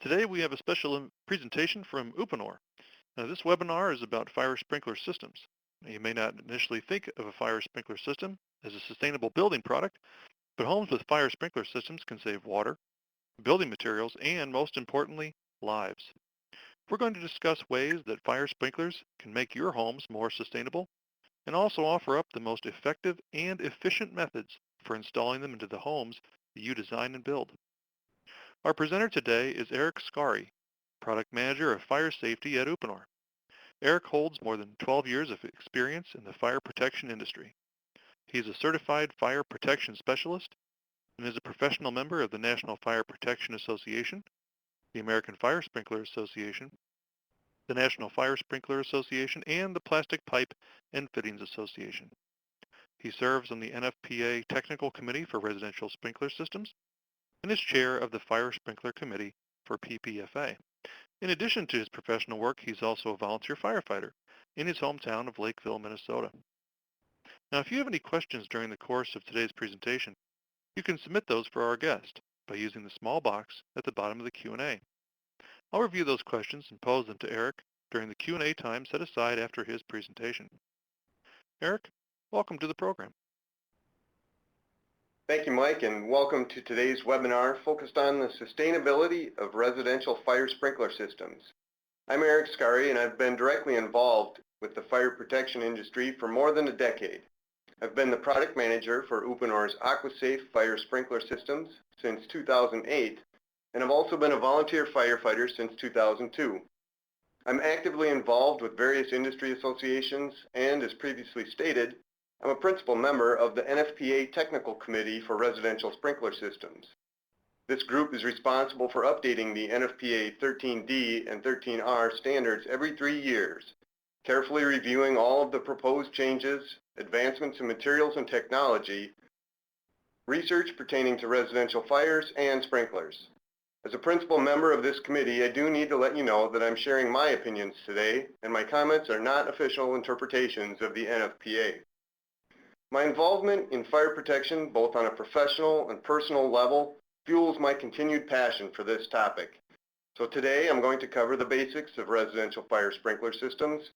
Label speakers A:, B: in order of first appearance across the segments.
A: Today we have a special presentation from Uponor. Now, this webinar is about fire sprinkler systems. Now, you may not initially think of a fire sprinkler system as a sustainable building product, but homes with fire sprinkler systems can save water, building materials, and most importantly, lives. We're going to discuss ways that fire sprinklers can make your homes more sustainable and also offer up the most effective and efficient methods for installing them into the homes that you design and build. Our presenter today is Eric Skare, Product Manager of Fire Safety at Uponor. Eric holds more than 12 years of experience in the fire protection industry. He is a certified fire protection specialist and is a professional member of the National Fire Protection Association, the American Fire Sprinkler Association, the National Fire Sprinkler Association, and the Plastic Pipe and Fittings Association. He serves on the NFPA Technical Committee for Residential Sprinkler Systems and is chair of the Fire Sprinkler Committee for PPFA. In addition to his professional work, he's also a volunteer firefighter in his hometown of Lakeville, Minnesota. Now, if you have any questions during the course of today's presentation, you can submit those for our guest by using the small box at the bottom of the Q&A. I'll review those questions and pose them to Eric during the Q&A time set aside after his presentation. Eric, welcome to the program.
B: Thank you, Mike, and welcome to today's webinar focused on the sustainability of residential fire sprinkler systems. I'm Eric Skare, and I've been directly involved with the fire protection industry for more than a decade. I've been the product manager for Uponor's AquaSafe fire sprinkler systems since 2008, and I've also been a volunteer firefighter since 2002. I'm actively involved with various industry associations, and as previously stated, I'm a principal member of the NFPA Technical Committee for Residential Sprinkler Systems. This group is responsible for updating the NFPA 13D and 13R standards every 3 years, carefully reviewing all of the proposed changes, advancements in materials and technology, research pertaining to residential fires and sprinklers. As a principal member of this committee, I do need to let you know that I'm sharing my opinions today, and my comments are not official interpretations of the NFPA. My involvement in fire protection, both on a professional and personal level, fuels my continued passion for this topic. So today I'm going to cover the basics of residential fire sprinkler systems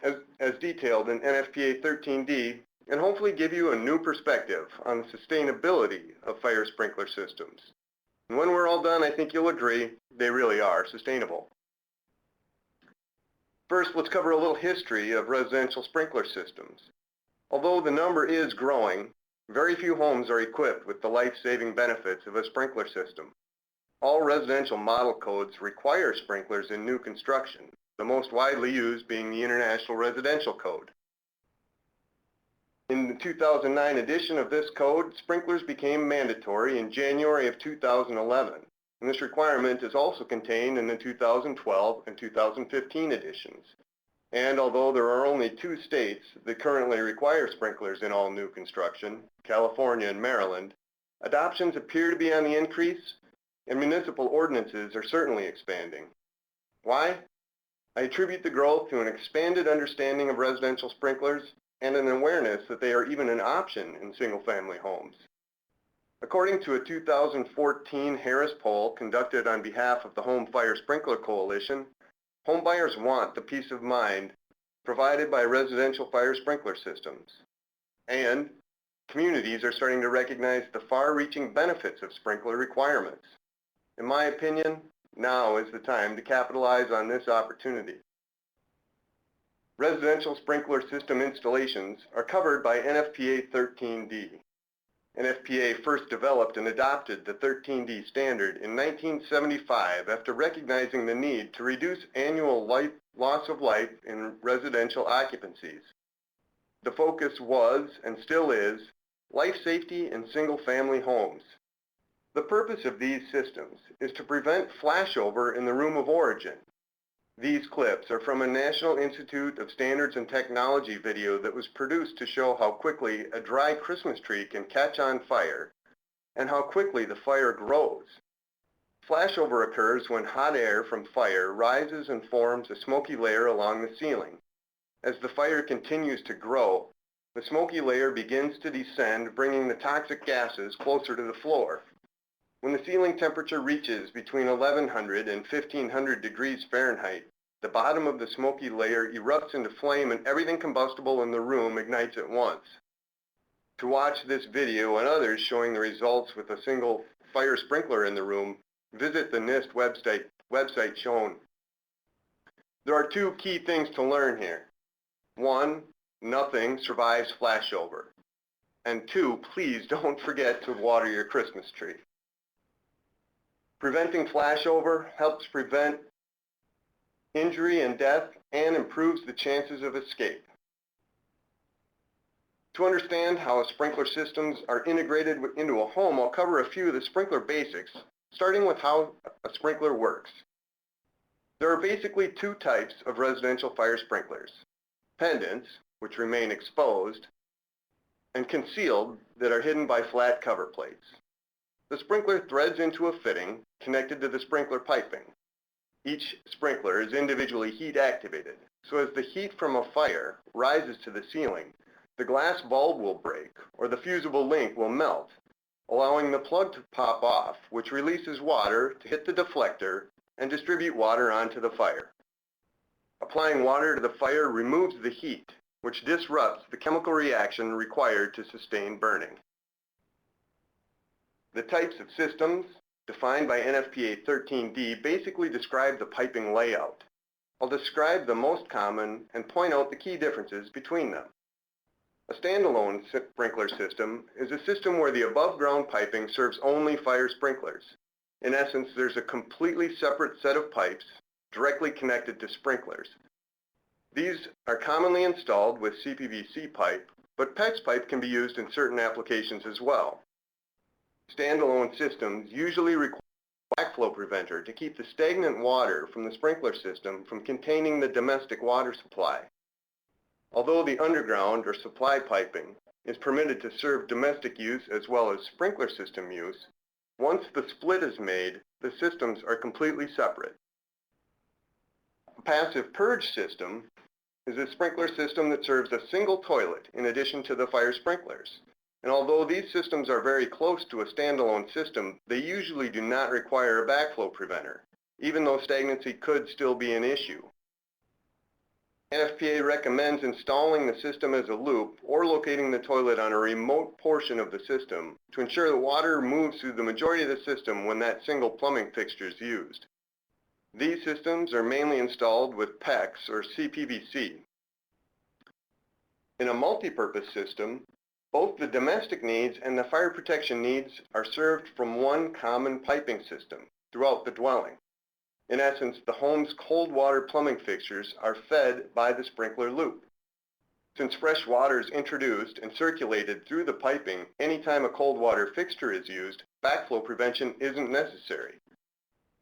B: as detailed in NFPA 13D, and hopefully give you a new perspective on the sustainability of fire sprinkler systems. And when we're all done, I think you'll agree they really are sustainable. First, let's cover a little history of residential sprinkler systems. Although the number is growing, very few homes are equipped with the life-saving benefits of a sprinkler system. All residential model codes require sprinklers in new construction, the most widely used being the International Residential Code. In the 2009 edition of this code, sprinklers became mandatory in January of 2011, and this requirement is also contained in the 2012 and 2015 editions. And although there are only 2 states that currently require sprinklers in all new construction, California and Maryland, adoptions appear to be on the increase, and municipal ordinances are certainly expanding. Why? I attribute the growth to an expanded understanding of residential sprinklers and an awareness that they are even an option in single-family homes. According to a 2014 Harris poll conducted on behalf of the Home Fire Sprinkler Coalition, home buyers want the peace of mind provided by residential fire sprinkler systems. And communities are starting to recognize the far-reaching benefits of sprinkler requirements. In my opinion, now is the time to capitalize on this opportunity. Residential sprinkler system installations are covered by NFPA 13D. NFPA first developed and adopted the 13D standard in 1975 after recognizing the need to reduce annual loss of life in residential occupancies. The focus was, and still is, life safety in single-family homes. The purpose of these systems is to prevent flashover in the room of origin. These clips are from a National Institute of Standards and Technology video that was produced to show how quickly a dry Christmas tree can catch on fire and how quickly the fire grows. Flashover occurs when hot air from fire rises and forms a smoky layer along the ceiling. As the fire continues to grow, the smoky layer begins to descend, bringing the toxic gases closer to the floor. When the ceiling temperature reaches between 1100 and 1500 degrees Fahrenheit, the bottom of the smoky layer erupts into flame and everything combustible in the room ignites at once. To watch this video and others showing the results with a single fire sprinkler in the room, visit the NIST website shown. There are two key things to learn here. One, nothing survives flashover. And two, please don't forget to water your Christmas tree. Preventing flashover helps prevent injury and death and improves the chances of escape. To understand how sprinkler systems are integrated into a home, I'll cover a few of the sprinkler basics, starting with how a sprinkler works. There are basically two types of residential fire sprinklers: pendants, which remain exposed, and concealed, that are hidden by flat cover plates. The sprinkler threads into a fitting connected to the sprinkler piping. Each sprinkler is individually heat activated, so as the heat from a fire rises to the ceiling, the glass bulb will break or the fusible link will melt, allowing the plug to pop off, which releases water to hit the deflector and distribute water onto the fire. Applying water to the fire removes the heat, which disrupts the chemical reaction required to sustain burning. The types of systems defined by NFPA 13D basically describe the piping layout. I'll describe the most common and point out the key differences between them. A standalone sprinkler system is a system where the above-ground piping serves only fire sprinklers. In essence, there's a completely separate set of pipes directly connected to sprinklers. These are commonly installed with CPVC pipe, but PEX pipe can be used in certain applications as well. Standalone systems usually require a backflow preventer to keep the stagnant water from the sprinkler system from containing the domestic water supply. Although the underground or supply piping is permitted to serve domestic use as well as sprinkler system use, once the split is made, the systems are completely separate. A passive purge system is a sprinkler system that serves a single toilet in addition to the fire sprinklers. And although these systems are very close to a standalone system, they usually do not require a backflow preventer, even though stagnancy could still be an issue. NFPA recommends installing the system as a loop or locating the toilet on a remote portion of the system to ensure that water moves through the majority of the system when that single plumbing fixture is used. These systems are mainly installed with PEX or CPVC. In a multi-purpose system, both the domestic needs and the fire protection needs are served from one common piping system throughout the dwelling. In essence, the home's cold water plumbing fixtures are fed by the sprinkler loop. Since fresh water is introduced and circulated through the piping anytime a cold water fixture is used, backflow prevention isn't necessary.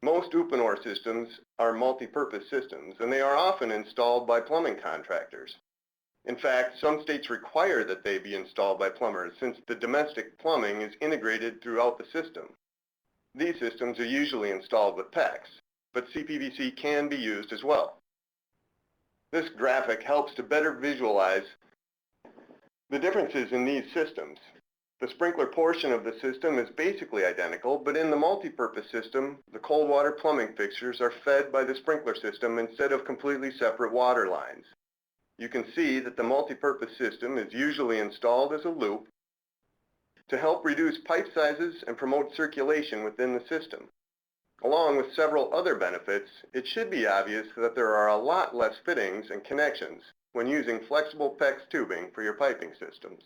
B: Most Uponor systems are multi-purpose systems, and they are often installed by plumbing contractors. In fact, some states require that they be installed by plumbers since the domestic plumbing is integrated throughout the system. These systems are usually installed with PEX, but CPVC can be used as well. This graphic helps to better visualize the differences in these systems. The sprinkler portion of the system is basically identical, but in the multi-purpose system, the cold water plumbing fixtures are fed by the sprinkler system instead of completely separate water lines. You can see that the multi-purpose system is usually installed as a loop to help reduce pipe sizes and promote circulation within the system. Along with several other benefits, it should be obvious that there are a lot less fittings and connections when using flexible PEX tubing for your piping systems.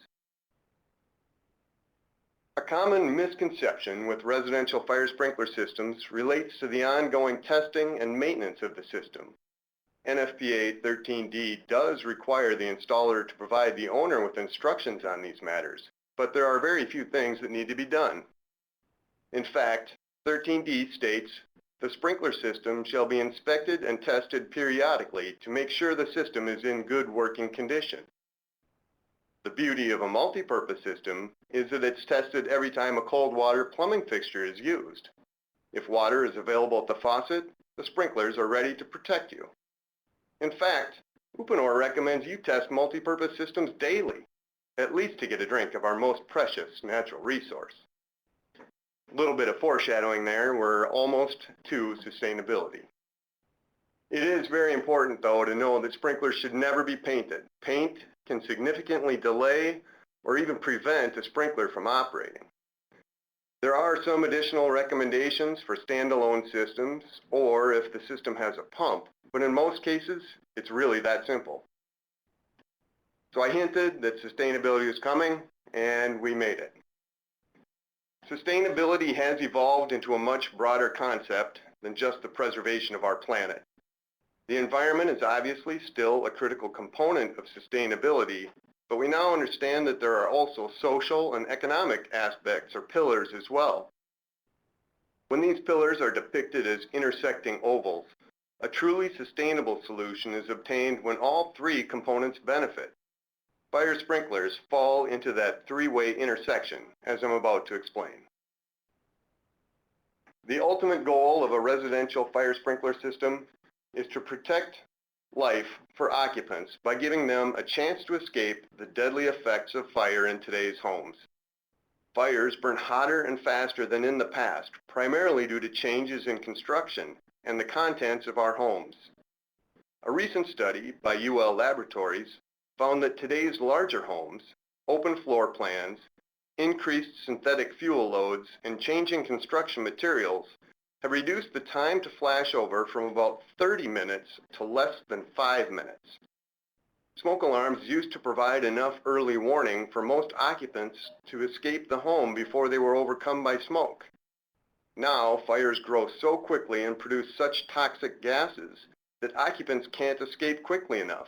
B: A common misconception with residential fire sprinkler systems relates to the ongoing testing and maintenance of the system. NFPA 13D does require the installer to provide the owner with instructions on these matters, but there are very few things that need to be done. In fact, 13D states, the sprinkler system shall be inspected and tested periodically to make sure the system is in good working condition. The beauty of a multi-purpose system is that it's tested every time a cold water plumbing fixture is used. If water is available at the faucet, the sprinklers are ready to protect you. In fact, Uponor recommends you test multi-purpose systems daily, at least to get a drink of our most precious natural resource. A little bit of foreshadowing there. We're almost to sustainability. It is very important, though, to know that sprinklers should never be painted. Paint can significantly delay or even prevent a sprinkler from operating. There are some additional recommendations for standalone systems or if the system has a pump, but in most cases, it's really that simple. So I hinted that sustainability is coming, and we made it. Sustainability has evolved into a much broader concept than just the preservation of our planet. The environment is obviously still a critical component of sustainability, but we now understand that there are also social and economic aspects or pillars as well. When these pillars are depicted as intersecting ovals, a truly sustainable solution is obtained when all three components benefit. Fire sprinklers fall into that three-way intersection, as I'm about to explain. The ultimate goal of a residential fire sprinkler system is to protect life for occupants by giving them a chance to escape the deadly effects of fire in today's homes. Fires burn hotter and faster than in the past, primarily due to changes in construction and the contents of our homes. A recent study by UL Laboratories found that today's larger homes, open floor plans, increased synthetic fuel loads, and changing construction materials have reduced the time to flashover from about 30 minutes to less than 5 minutes. Smoke alarms used to provide enough early warning for most occupants to escape the home before they were overcome by smoke. Now, fires grow so quickly and produce such toxic gases that occupants can't escape quickly enough.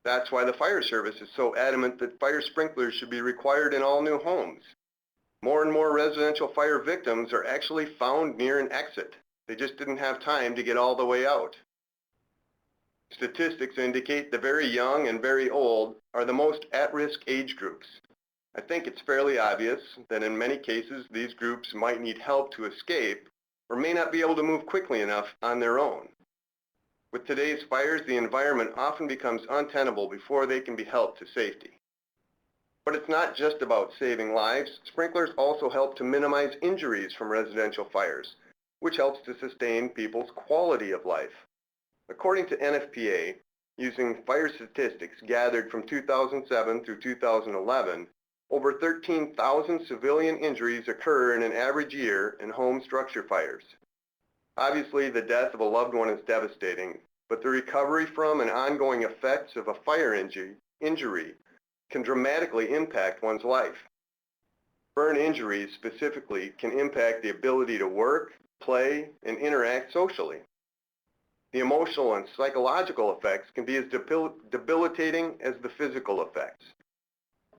B: That's why the fire service is so adamant that fire sprinklers should be required in all new homes. More and more residential fire victims are actually found near an exit. They just didn't have time to get all the way out. Statistics indicate the very young and very old are the most at-risk age groups. I think it's fairly obvious that in many cases these groups might need help to escape or may not be able to move quickly enough on their own. With today's fires, the environment often becomes untenable before they can be helped to safety. But it's not just about saving lives. Sprinklers also help to minimize injuries from residential fires, which helps to sustain people's quality of life. According to NFPA, using fire statistics gathered from 2007 through 2011, over 13,000 civilian injuries occur in an average year in home structure fires. Obviously, the death of a loved one is devastating, but the recovery from and ongoing effects of a fire injury can dramatically impact one's life. Burn injuries specifically can impact the ability to work, play, and interact socially. The emotional and psychological effects can be as debilitating as the physical effects.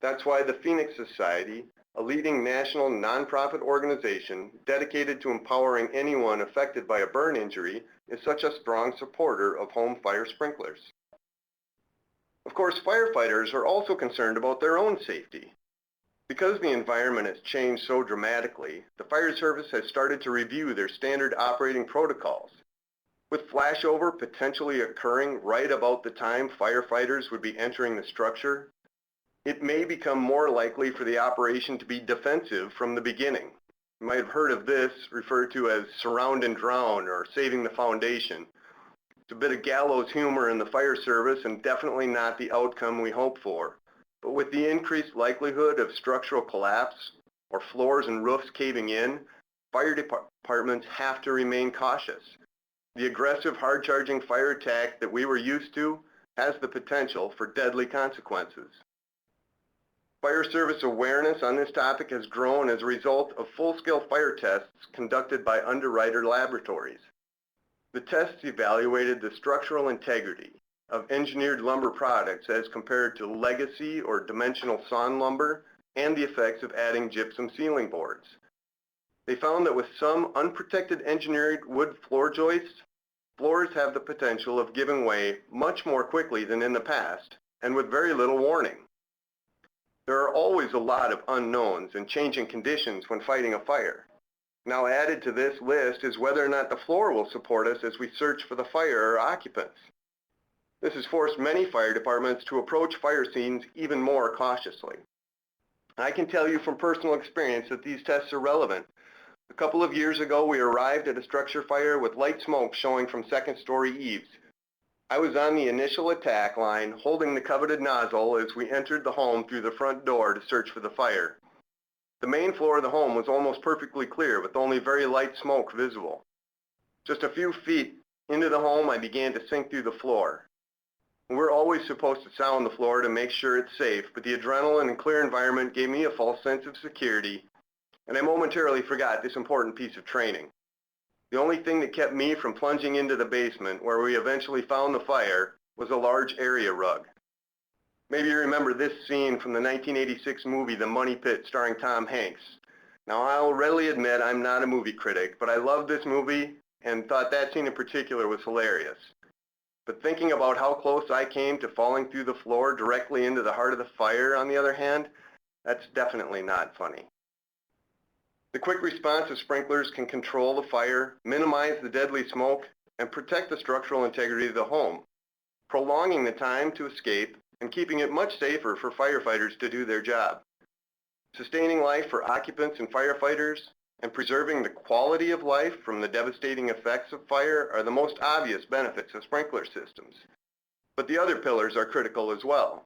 B: That's why the Phoenix Society, a leading national nonprofit organization dedicated to empowering anyone affected by a burn injury, is such a strong supporter of home fire sprinklers. Of course, firefighters are also concerned about their own safety. Because the environment has changed so dramatically, the fire service has started to review their standard operating protocols. With flashover potentially occurring right about the time firefighters would be entering the structure, it may become more likely for the operation to be defensive from the beginning. You might have heard of this referred to as surround and drown or saving the foundation. It's a bit of gallows humor in the fire service and definitely not the outcome we hope for. But with the increased likelihood of structural collapse or floors and roofs caving in, fire departments have to remain cautious. The aggressive, hard-charging fire attack that we were used to has the potential for deadly consequences. Fire service awareness on this topic has grown as a result of full-scale fire tests conducted by Underwriter Laboratories. The tests evaluated the structural integrity of engineered lumber products as compared to legacy or dimensional sawn lumber and the effects of adding gypsum ceiling boards. They found that with some unprotected engineered wood floor joists, floors have the potential of giving way much more quickly than in the past and with very little warning. There are always a lot of unknowns and changing conditions when fighting a fire. Now added to this list is whether or not the floor will support us as we search for the fire or occupants. This has forced many fire departments to approach fire scenes even more cautiously. I can tell you from personal experience that these tests are relevant. A couple of years ago, we arrived at a structure fire with light smoke showing from second-story eaves. I was on the initial attack line, holding the coveted nozzle as we entered the home through the front door to search for the fire. The main floor of the home was almost perfectly clear, with only very light smoke visible. Just a few feet into the home, I began to sink through the floor. We're always supposed to sound the floor to make sure it's safe, but the adrenaline and clear environment gave me a false sense of security, and I momentarily forgot this important piece of training. The only thing that kept me from plunging into the basement, where we eventually found the fire, was a large area rug. Maybe you remember this scene from the 1986 movie The Money Pit starring Tom Hanks. Now, I'll readily admit I'm not a movie critic, but I loved this movie and thought that scene in particular was hilarious. But thinking about how close I came to falling through the floor directly into the heart of the fire, on the other hand, that's definitely not funny. The quick response of sprinklers can control the fire, minimize the deadly smoke, and protect the structural integrity of the home, prolonging the time to escape and keeping it much safer for firefighters to do their job. Sustaining life for occupants and firefighters, and preserving the quality of life from the devastating effects of fire are the most obvious benefits of sprinkler systems. But the other pillars are critical as well.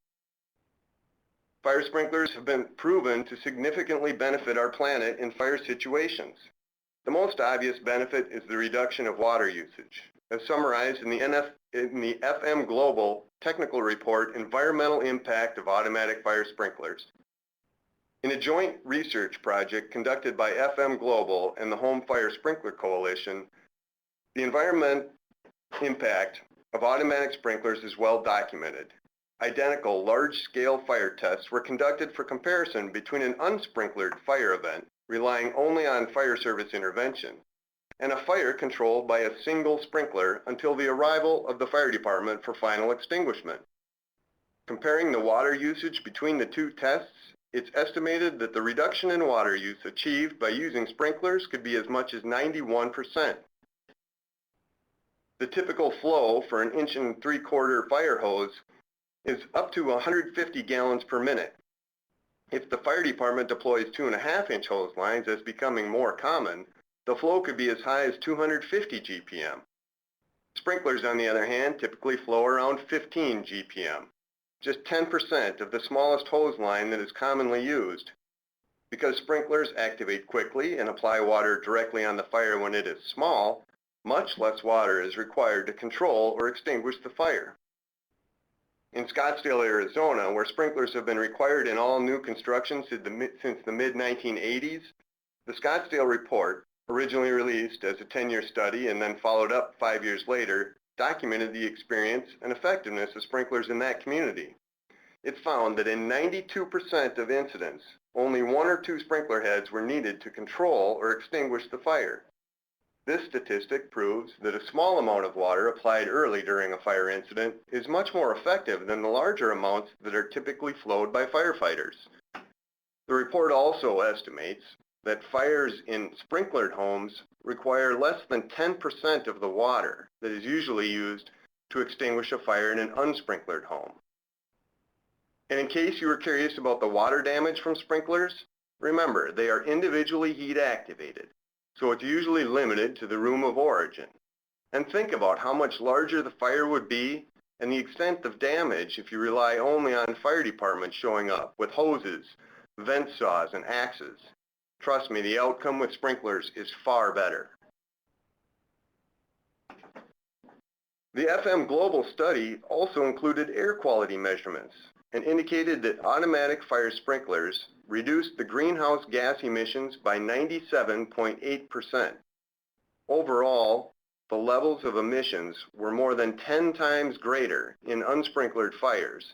B: Fire sprinklers have been proven to significantly benefit our planet in fire situations. The most obvious benefit is the reduction of water usage, as summarized in the FM Global Technical Report, Environmental Impact of Automatic Fire Sprinklers. In a joint research project conducted by FM Global and the Home Fire Sprinkler Coalition, the environmental impact of automatic sprinklers is well documented. Identical large-scale fire tests were conducted for comparison between an unsprinklered fire event, relying only on fire service intervention, and a fire controlled by a single sprinkler until the arrival of the fire department for final extinguishment. Comparing the water usage between the two tests, it's estimated that the reduction in water use achieved by using sprinklers could be as much as 91%. The typical flow for an 1 3/4 fire hose is up to 150 gallons per minute. If the fire department deploys 2.5-inch hose lines, as becoming more common, the flow could be as high as 250 GPM. Sprinklers, on the other hand, typically flow around 15 GPM, just 10% of the smallest hose line that is commonly used. Because sprinklers activate quickly and apply water directly on the fire when it is small, much less water is required to control or extinguish the fire. In Scottsdale, Arizona, where sprinklers have been required in all new construction since the mid-1980s, the Scottsdale report, originally released as a 10-year study and then followed up 5 years later, documented the experience and effectiveness of sprinklers in that community. It found that in 92% of incidents, only 1 or 2 sprinkler heads were needed to control or extinguish the fire. This statistic proves that a small amount of water applied early during a fire incident is much more effective than the larger amounts that are typically flowed by firefighters. The report also estimates that fires in sprinklered homes require less than 10% of the water that is usually used to extinguish a fire in an unsprinklered home. And in case you were curious about the water damage from sprinklers, remember, they are individually heat activated, so it's usually limited to the room of origin. And think about how much larger the fire would be and the extent of damage if you rely only on fire departments showing up with hoses, vent saws, and axes. Trust me, the outcome with sprinklers is far better. The FM Global study also included air quality measurements and indicated that automatic fire sprinklers reduced the greenhouse gas emissions by 97.8%. Overall, the levels of emissions were more than 10 times greater in unsprinklered fires,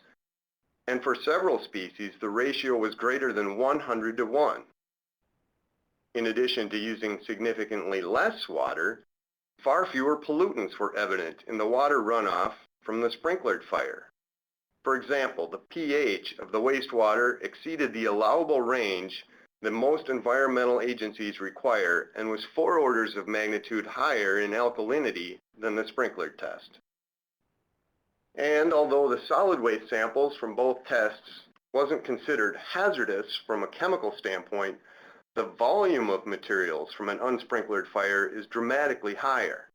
B: and for several species the ratio was greater than 100 to 1. In addition to using significantly less water, far fewer pollutants were evident in the water runoff from the sprinklered fire. For example, the pH of the wastewater exceeded the allowable range that most environmental agencies require and was 4 orders of magnitude higher in alkalinity than the sprinklered test. And although the solid waste samples from both tests wasn't considered hazardous from a chemical standpoint, the volume of materials from an unsprinklered fire is dramatically higher.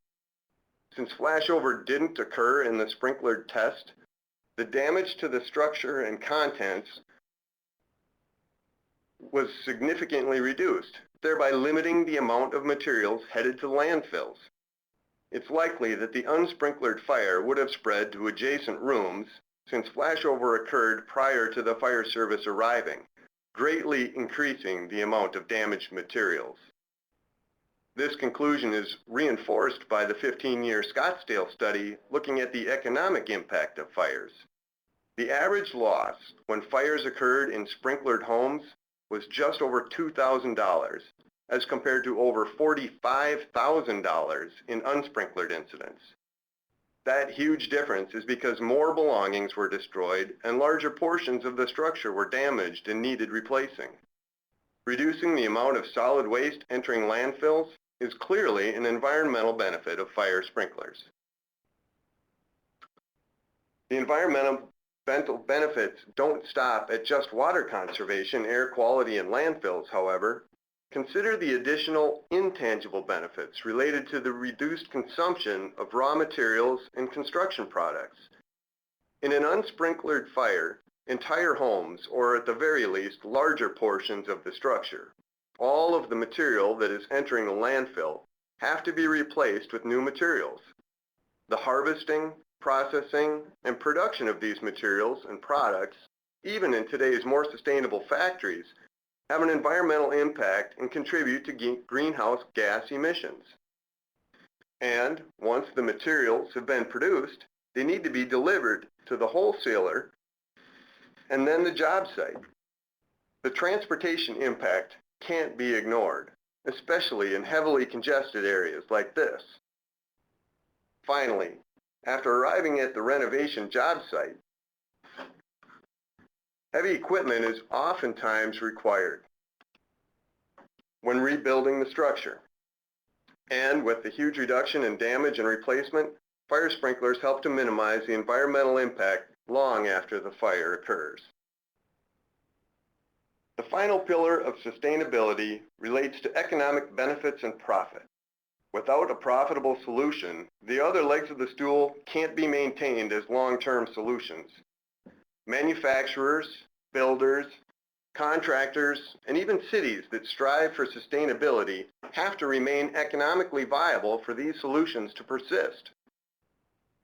B: Since flashover didn't occur in the sprinklered test, the damage to the structure and contents was significantly reduced, thereby limiting the amount of materials headed to landfills. It's likely that the unsprinklered fire would have spread to adjacent rooms since flashover occurred prior to the fire service arriving, greatly increasing the amount of damaged materials. This conclusion is reinforced by the 15-year Scottsdale study looking at the economic impact of fires. The average loss when fires occurred in sprinklered homes was just over $2,000, as compared to over $45,000 in unsprinklered incidents. That huge difference is because more belongings were destroyed and larger portions of the structure were damaged and needed replacing. Reducing the amount of solid waste entering landfills is clearly an environmental benefit of fire sprinklers. The environmental benefits don't stop at just water conservation, air quality, and landfills, however. Consider the additional intangible benefits related to the reduced consumption of raw materials and construction products. In an unsprinklered fire, entire homes, or at the very least, larger portions of the structure, all of the material that is entering the landfill have to be replaced with new materials. The harvesting, processing, and production of these materials and products, even in today's more sustainable factories, have an environmental impact and contribute to greenhouse gas emissions. And once the materials have been produced, they need to be delivered to the wholesaler and then the job site. The transportation impact can't be ignored, especially in heavily congested areas like this. Finally, after arriving at the renovation job site, heavy equipment is oftentimes required when rebuilding the structure. And with the huge reduction in damage and replacement, fire sprinklers help to minimize the environmental impact long after the fire occurs. The final pillar of sustainability relates to economic benefits and profit. Without a profitable solution, the other legs of the stool can't be maintained as long-term solutions. Manufacturers, builders, contractors, and even cities that strive for sustainability have to remain economically viable for these solutions to persist.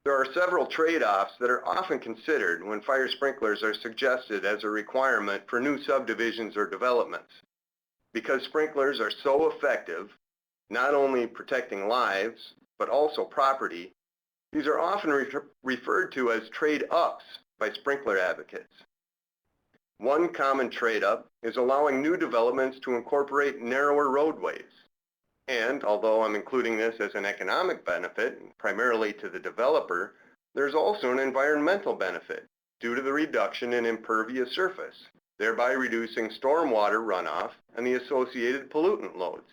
B: There are several trade-offs that are often considered when fire sprinklers are suggested as a requirement for new subdivisions or developments. Because sprinklers are so effective, not only protecting lives, but also property, these are often referred to as trade-ups by sprinkler advocates. One common trade-up is allowing new developments to incorporate narrower roadways. And although I'm including this as an economic benefit, primarily to the developer, there's also an environmental benefit due to the reduction in impervious surface, thereby reducing stormwater runoff and the associated pollutant loads.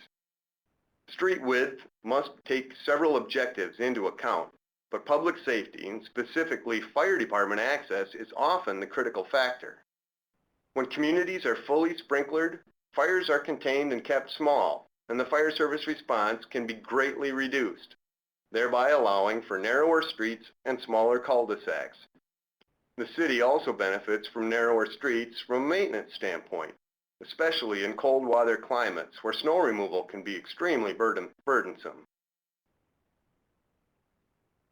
B: Street width must take several objectives into account, but public safety, and specifically fire department access, is often the critical factor. When communities are fully sprinklered, fires are contained and kept small, and the fire service response can be greatly reduced, thereby allowing for narrower streets and smaller cul-de-sacs. The city also benefits from narrower streets from a maintenance standpoint, especially in cold weather climates where snow removal can be extremely burdensome.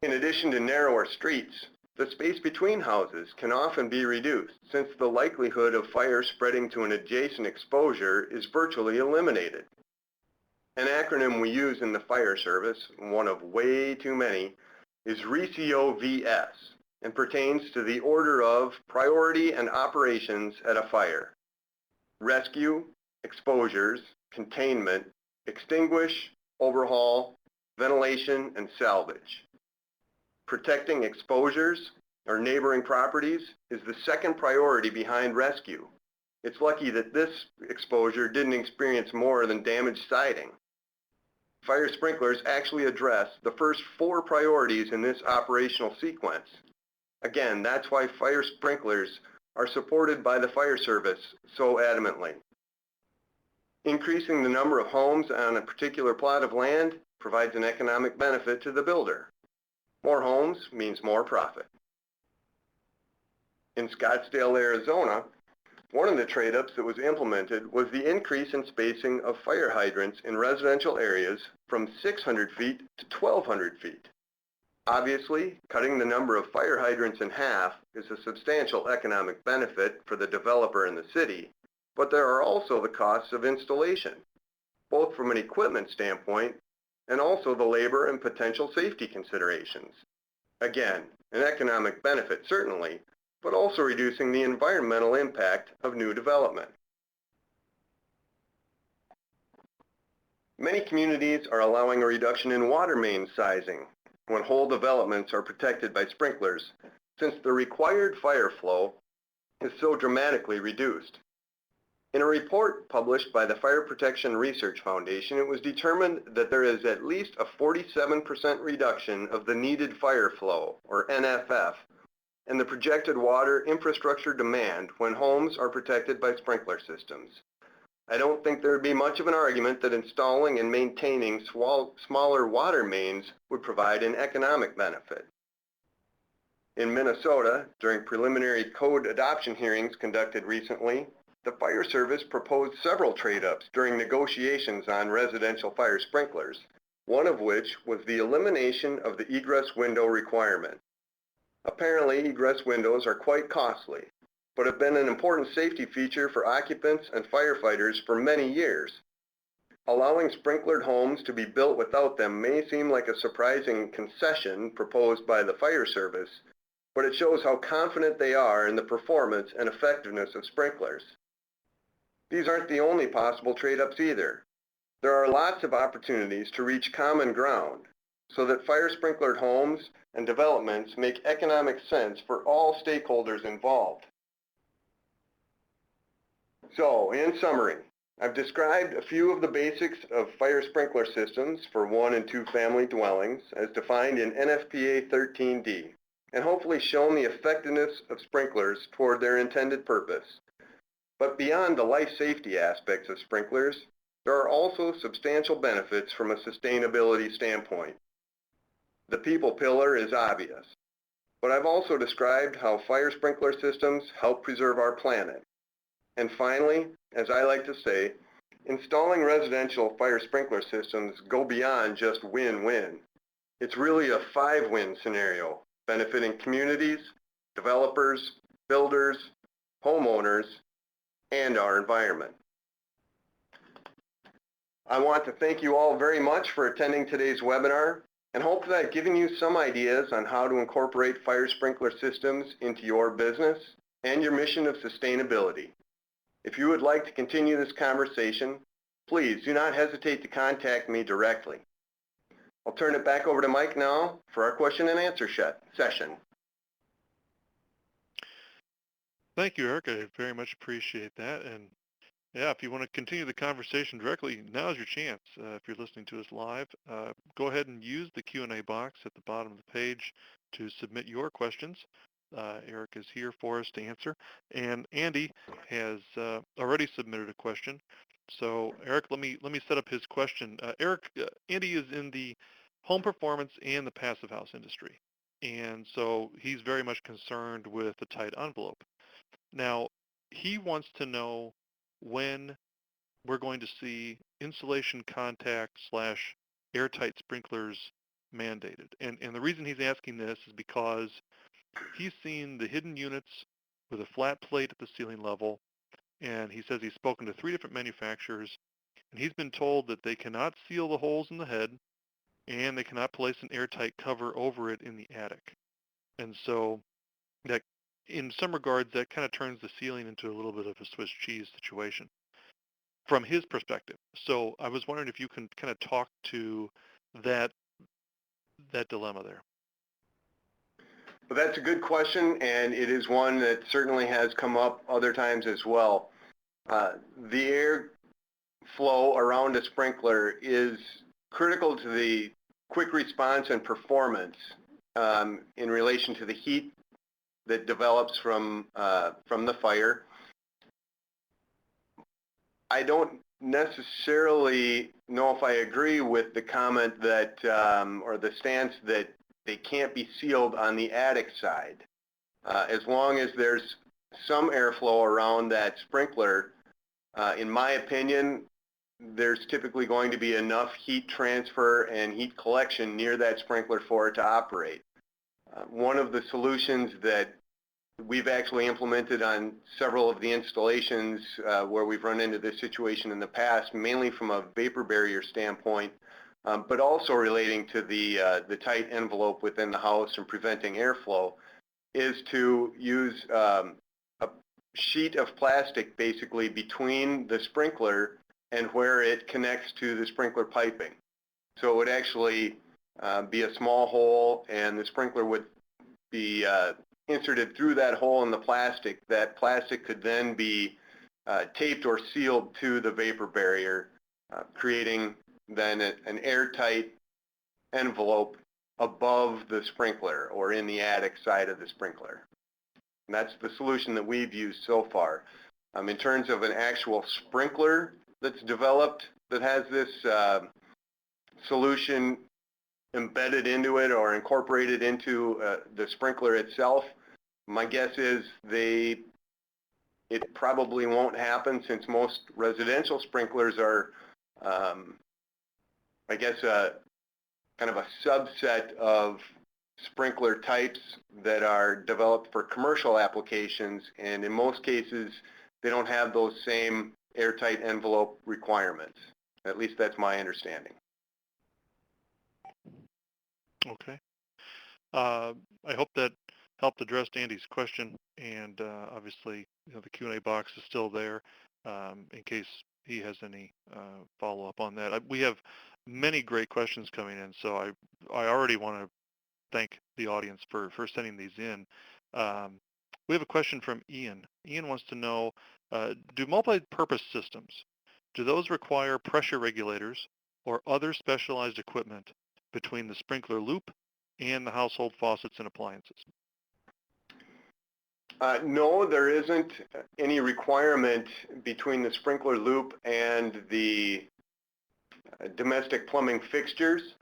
B: In addition to narrower streets, the space between houses can often be reduced since the likelihood of fire spreading to an adjacent exposure is virtually eliminated. An acronym we use in the fire service, one of way too many, is RECOVS and pertains to the order of priority and operations at a fire: rescue, exposures, containment, extinguish, overhaul, ventilation, and salvage. Protecting exposures or neighboring properties is the second priority behind rescue. It's lucky that this exposure didn't experience more than damaged siding. Fire sprinklers actually address the first 4 priorities in this operational sequence. Again, that's why fire sprinklers are supported by the fire service so adamantly. Increasing the number of homes on a particular plot of land provides an economic benefit to the builder. More homes means more profit. In Scottsdale, Arizona, one of the trade-ups that was implemented was the increase in spacing of fire hydrants in residential areas from 600 feet to 1,200 feet. Obviously, cutting the number of fire hydrants in half is a substantial economic benefit for the developer and the city, but there are also the costs of installation, both from an equipment standpoint and also the labor and potential safety considerations. Again, an economic benefit certainly, but also reducing the environmental impact of new development. Many communities are allowing a reduction in water main sizing when whole developments are protected by sprinklers, since the required fire flow is so dramatically reduced. In a report published by the Fire Protection Research Foundation, it was determined that there is at least a 47% reduction of the needed fire flow, or NFF, and the projected water infrastructure demand when homes are protected by sprinkler systems. I don't think there would be much of an argument that installing and maintaining smaller water mains would provide an economic benefit. In Minnesota, during preliminary code adoption hearings conducted recently, the Fire Service proposed several trade-ups during negotiations on residential fire sprinklers, one of which was the elimination of the egress window requirement. Apparently, egress windows are quite costly, but have been an important safety feature for occupants and firefighters for many years. Allowing sprinklered homes to be built without them may seem like a surprising concession proposed by the Fire Service, but it shows how confident they are in the performance and effectiveness of sprinklers. These aren't the only possible trade-ups either. There are lots of opportunities to reach common ground so that fire sprinklered homes and developments make economic sense for all stakeholders involved. So, in summary, I've described a few of the basics of fire sprinkler systems for 1 and 2 family dwellings as defined in NFPA 13D, and hopefully shown the effectiveness of sprinklers toward their intended purpose. But beyond the life safety aspects of sprinklers, there are also substantial benefits from a sustainability standpoint. The people pillar is obvious, but I've also described how fire sprinkler systems help preserve our planet. And finally, as I like to say, installing residential fire sprinkler systems go beyond just win-win. It's really a 5-win scenario, benefiting communities, developers, builders, homeowners, and our environment. I want to thank you all very much for attending today's webinar and hope that I've given you some ideas on how to incorporate fire sprinkler systems into your business and your mission of sustainability. If you would like to continue this conversation, please do not hesitate to contact me directly. I'll turn it back over to Mike now for our question and answer session.
A: Thank you, Eric. I very much appreciate that. And yeah, if you want to continue the conversation directly, now's your chance. If you're listening to us live, go ahead and use the Q&A box at the bottom of the page to submit your questions. Eric is here for us to answer. And Andy has already submitted a question. So Eric, let me set up his question. Eric, Andy is in the home performance and the passive house industry. And so he's very much concerned with the tight envelope. Now, he wants to know when we're going to see insulation contact / airtight sprinklers mandated. And the reason he's asking this is because he's seen the hidden units with a flat plate at the ceiling level, and he says he's spoken to 3 different manufacturers, and he's been told that they cannot seal the holes in the head, and they cannot place an airtight cover over it in the attic. And so that, in some regards, that kind of turns the ceiling into a little bit of a Swiss cheese situation from his perspective. So I was wondering if you can kind of talk to that dilemma there.
B: Well, that's a good question, and it is one that certainly has come up other times as well. The air flow around a sprinkler is critical to the quick response and performance in relation to the heat that develops from the fire. I don't necessarily know if I agree with the comment that, or the stance that they can't be sealed on the attic side. As long as there's some airflow around that sprinkler, in my opinion, there's typically going to be enough heat transfer and heat collection near that sprinkler for it to operate. One of the solutions that we've actually implemented on several of the installations where we've run into this situation in the past, mainly from a vapor barrier standpoint, but also relating to the tight envelope within the house and preventing airflow, is to use a sheet of plastic basically between the sprinkler and where it connects to the sprinkler piping. So it would actually be a small hole, and the sprinkler would be inserted through that hole in the plastic. That plastic could then be taped or sealed to the vapor barrier, creating then an airtight envelope above the sprinkler or in the attic side of the sprinkler. And that's the solution that we've used so far. In terms of an actual sprinkler that's developed that has this solution embedded into it or incorporated into the sprinkler itself, my guess is it probably won't happen, since most residential sprinklers are, I guess, kind of a subset of sprinkler types that are developed for commercial applications, and in most cases they don't have those same airtight envelope requirements. At least that's my understanding.
A: Okay. I hope that helped address Andy's question, and obviously, the Q&A box is still there in case he has any follow-up on that. We have many great questions coming in, so I already want to thank the audience for sending these in. We have a question from Ian. Ian wants to know, do multi-purpose systems, do those require pressure regulators or other specialized equipment between the sprinkler loop and the household faucets and appliances?
B: No, there isn't any requirement between the sprinkler loop and the domestic plumbing fixtures.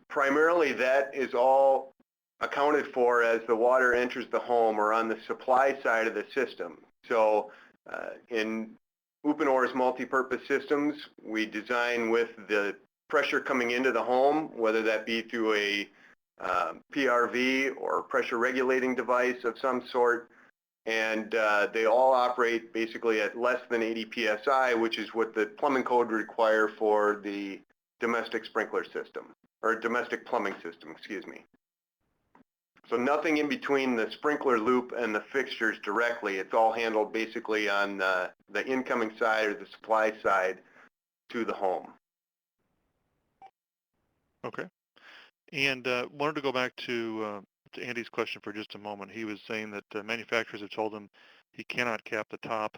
B: Primarily, that is all accounted for as the water enters the home or on the supply side of the system. So in Uponor's multi-purpose systems, we design with the pressure coming into the home, whether that be through a PRV or pressure regulating device of some sort, and they all operate basically at less than 80 psi, which is what the plumbing code would require for the domestic sprinkler system, or domestic plumbing system, excuse me. So nothing in between the sprinkler loop and the fixtures directly. It's all handled basically on the incoming side or the supply side to the home.
A: Okay. And wanted to go back to Andy's question for just a moment. He was saying that manufacturers have told him he cannot cap the top.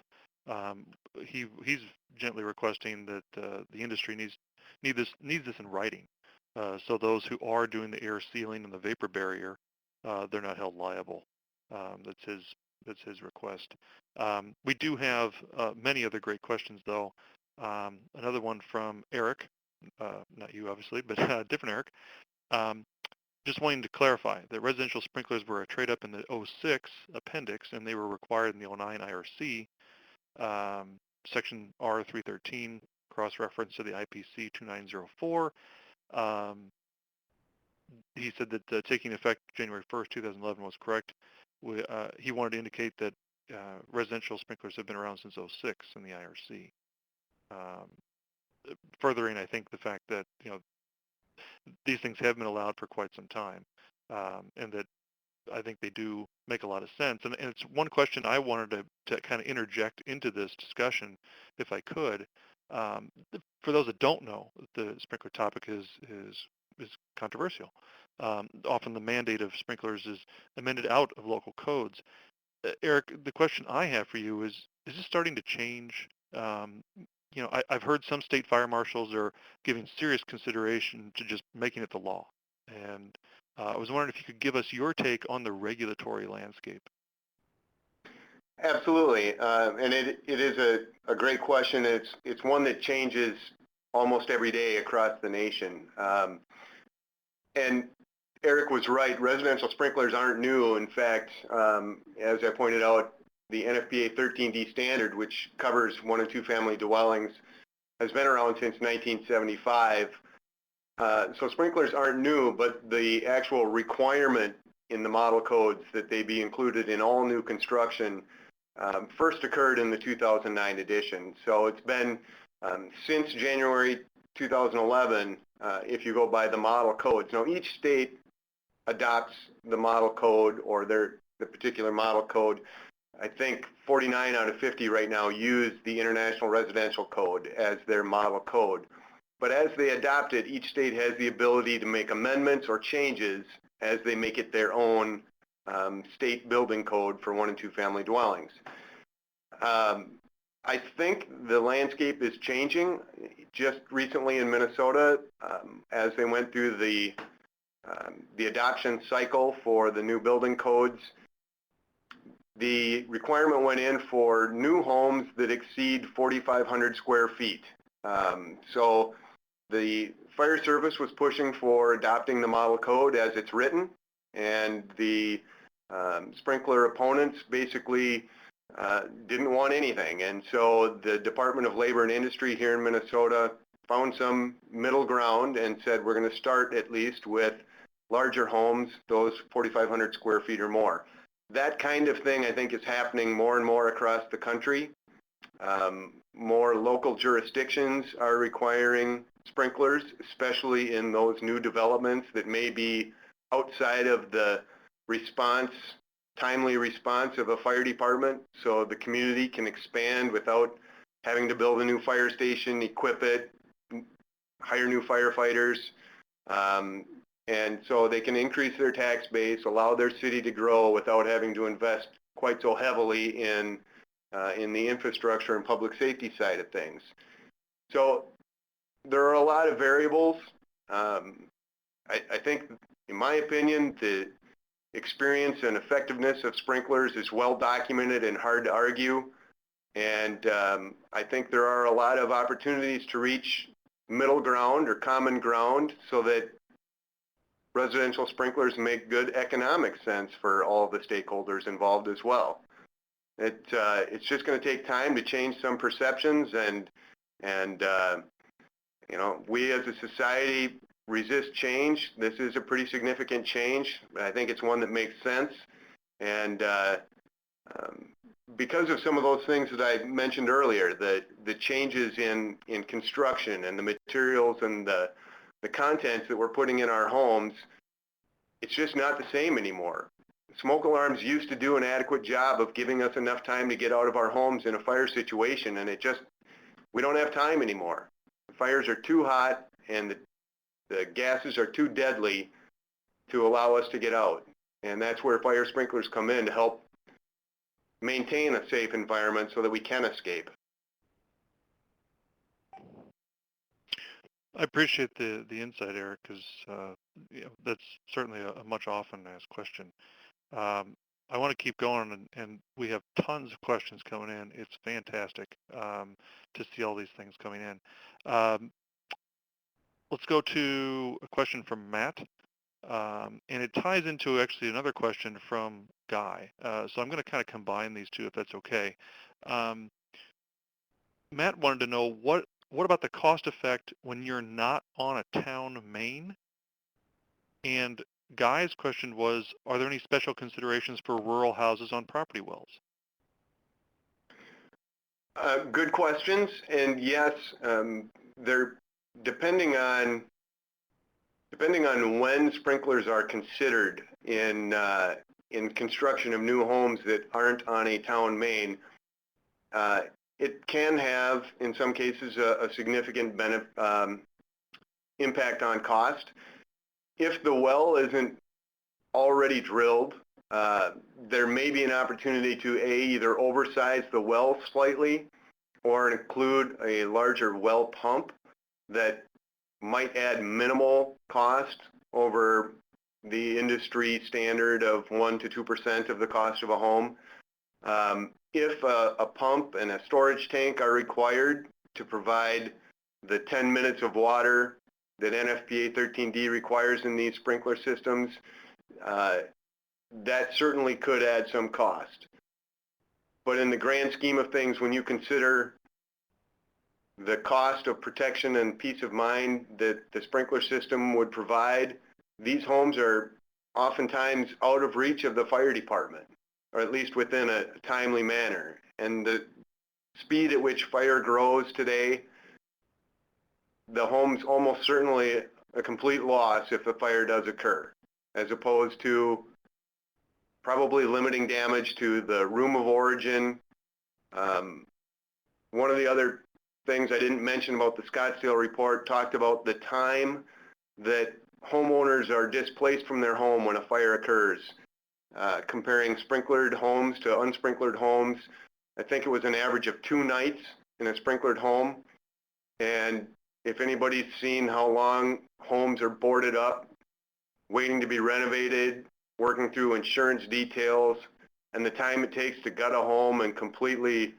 A: He's gently requesting that the industry needs this in writing, so those who are doing the air sealing and the vapor barrier, they're not held liable. That's his request. We do have many other great questions, though. Another one from Eric, not you obviously, but different Eric. Just wanting to clarify that residential sprinklers were a trade-up in the 06 appendix, and they were required in the 09 IRC, section R313, cross-reference to the IPC 2904. He said that taking effect January 1st, 2011 was correct. He wanted to indicate that residential sprinklers have been around since 06 in the IRC. Furthering, I think, the fact that, these things have been allowed for quite some time, and that I think they do make a lot of sense. And it's one question I wanted to kind of interject into this discussion, if I could. For those that don't know, the sprinkler topic is controversial. Often the mandate of sprinklers is amended out of local codes. Eric, the question I have for you is this starting to change? I've heard some state fire marshals are giving serious consideration to just making it the law. And I was wondering if you could give us your take on the regulatory landscape.
B: Absolutely, and it is a great question. It's one that changes almost every day across the nation. And Eric was right. Residential sprinklers aren't new. In fact, as I pointed out, the NFPA 13D standard, which covers 1 and 2 family dwellings, has been around since 1975. So sprinklers aren't new, but the actual requirement in the model codes that they be included in all new construction first occurred in the 2009 edition. So it's been since January 2011, if you go by the model codes. Now each state adopts the model code or the particular model code. I think 49 out of 50 right now use the International Residential Code as their model code. But as they adopt it, each state has the ability to make amendments or changes as they make it their own state building code for 1 and 2 family dwellings. I think the landscape is changing. Just recently in Minnesota, as they went through the adoption cycle for the new building codes, the requirement went in for new homes that exceed 4,500 square feet. So the fire service was pushing for adopting the model code as it's written, and the sprinkler opponents basically didn't want anything. And so the Department of Labor and Industry here in Minnesota found some middle ground and said we're going to start at least with larger homes, those 4,500 square feet or more. That kind of thing I think is happening more and more across the country. More local jurisdictions are requiring sprinklers, especially in those new developments that may be outside of the timely response of a fire department, so the community can expand without having to build a new fire station, equip it, hire new firefighters, and so they can increase their tax base, allow their city to grow without having to invest quite so heavily in the infrastructure and public safety side of things. So there are a lot of variables. I think, in my opinion, the experience and effectiveness of sprinklers is well documented and hard to argue. And I think there are a lot of opportunities to reach middle ground or common ground so that residential sprinklers make good economic sense for all the stakeholders involved as well. It's just going to take time to change some perceptions, and you know, we as a society resist change. This is a pretty significant change, but I think it's one that makes sense. And because of some of those things that I mentioned earlier, the changes in construction and the materials and the contents that we're putting in our homes, it's just not the same anymore. Smoke alarms used to do an adequate job of giving us enough time to get out of our homes in a fire situation, and we don't have time anymore. The fires are too hot and the gases are too deadly to allow us to get out. And that's where fire sprinklers come in to help maintain a safe environment so that we can escape.
A: I appreciate the insight, Eric, because you know, that's certainly a much often asked question. I want to keep going, and we have tons of questions coming in. It's fantastic to see all these things coming in. Let's go to a question from Matt, and it ties into actually another question from Guy. So I'm going to kind of combine these two, if that's okay. Matt wanted to know what about the cost effect when you're not on a town main? And Guy's question was, are there any special considerations for rural houses on property wells?
B: Good questions, and yes, they're depending on when sprinklers are considered in construction of new homes that aren't on a town main. It can have, in some cases, a significant impact on cost. If the well isn't already drilled, there may be an opportunity to either oversize the well slightly or include a larger well pump that might add minimal cost over the industry standard of 1 to 2% of the cost of a home. if a pump and a storage tank are required to provide the 10 minutes of water that NFPA 13D requires in these sprinkler systems, that certainly could add some cost. But in the grand scheme of things, when you consider the cost of protection and peace of mind that the sprinkler system would provide, these homes are oftentimes out of reach of the fire department, or at least within a timely manner. And the speed at which fire grows today, the home's almost certainly a complete loss if a fire does occur, as opposed to probably limiting damage to the room of origin. One of the other things I didn't mention about the Scottsdale report talked about the time that homeowners are displaced from their home when a fire occurs, comparing sprinklered homes to unsprinklered homes. I think it was an average of 2 nights in a sprinklered home. And if anybody's seen how long homes are boarded up, waiting to be renovated, working through insurance details, and the time it takes to gut a home and completely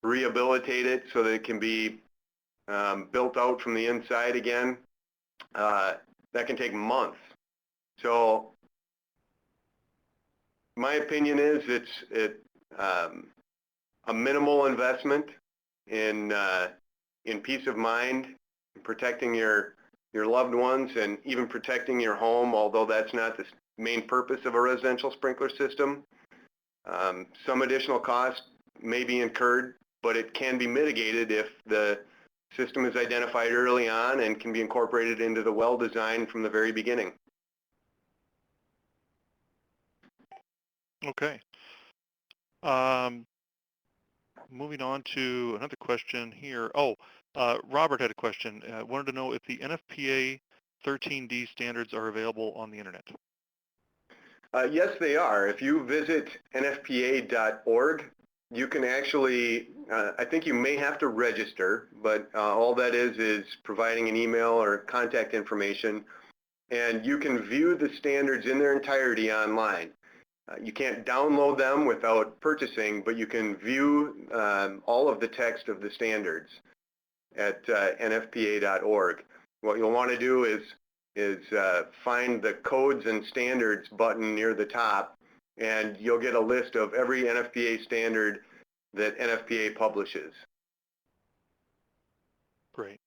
B: rehabilitate it so that it can be built out from the inside again, that can take months. So my opinion is it's a minimal investment in peace of mind, in protecting your loved ones, and even protecting your home, although that's not the main purpose of a residential sprinkler system. Some additional cost may be incurred, but it can be mitigated if the system is identified early on and can be incorporated into the well design from the very beginning.
A: Okay. Moving on to another question here. Robert had a question. Wanted to know if the NFPA 13D standards are available on the internet.
B: Yes, they are. If you visit nfpa.org, you can actually, I think you may have to register, but all that is providing an email or contact information, and you can view the standards in their entirety online. You can't download them without purchasing, but you can view all of the text of the standards at nfpa.org. What you'll want to do is find the codes and standards button near the top, and you'll get a list of every NFPA standard that NFPA publishes.
A: Great.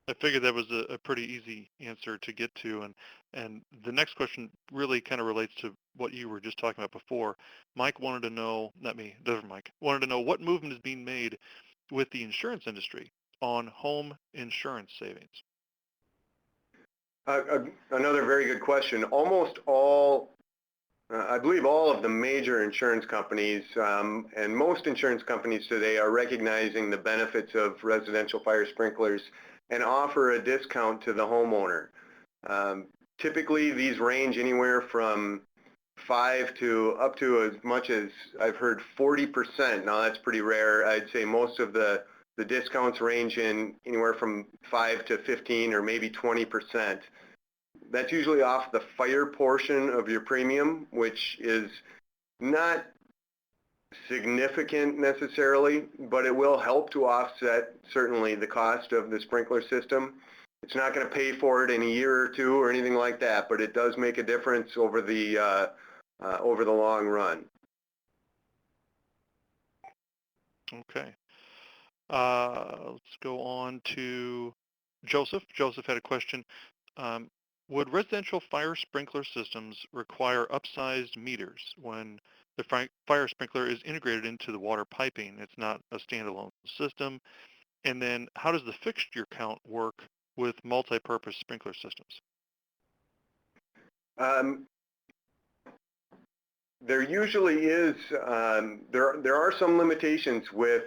A: I figured that was a pretty easy answer to get to, and the next question really kind of relates to what you were just talking about before. Mike wanted to know, not me, different Mike, wanted to know what movement is being made with the insurance industry on home insurance savings.
B: Another very good question. Almost all, I believe all of the major insurance companies and most insurance companies today are recognizing the benefits of residential fire sprinklers and offer a discount to the homeowner. Typically, these range anywhere from 5 to up to as much as I've heard 40%. Now that's pretty rare. I'd say most of the discounts range in anywhere from 5 to 15 or maybe 20%. That's usually off the fire portion of your premium, which is not significant necessarily, but it will help to offset certainly the cost of the sprinkler system. It's not going to pay for it in a year or two or anything like that, but it does make a difference over the long run.
A: Okay. Let's go on to Joseph. Joseph had a question. Would residential fire sprinkler systems require upsized meters when the fire sprinkler is integrated into the water piping? It's not a standalone system. And then how does the fixture count work with multi-purpose sprinkler systems?
B: There usually is, there are some limitations with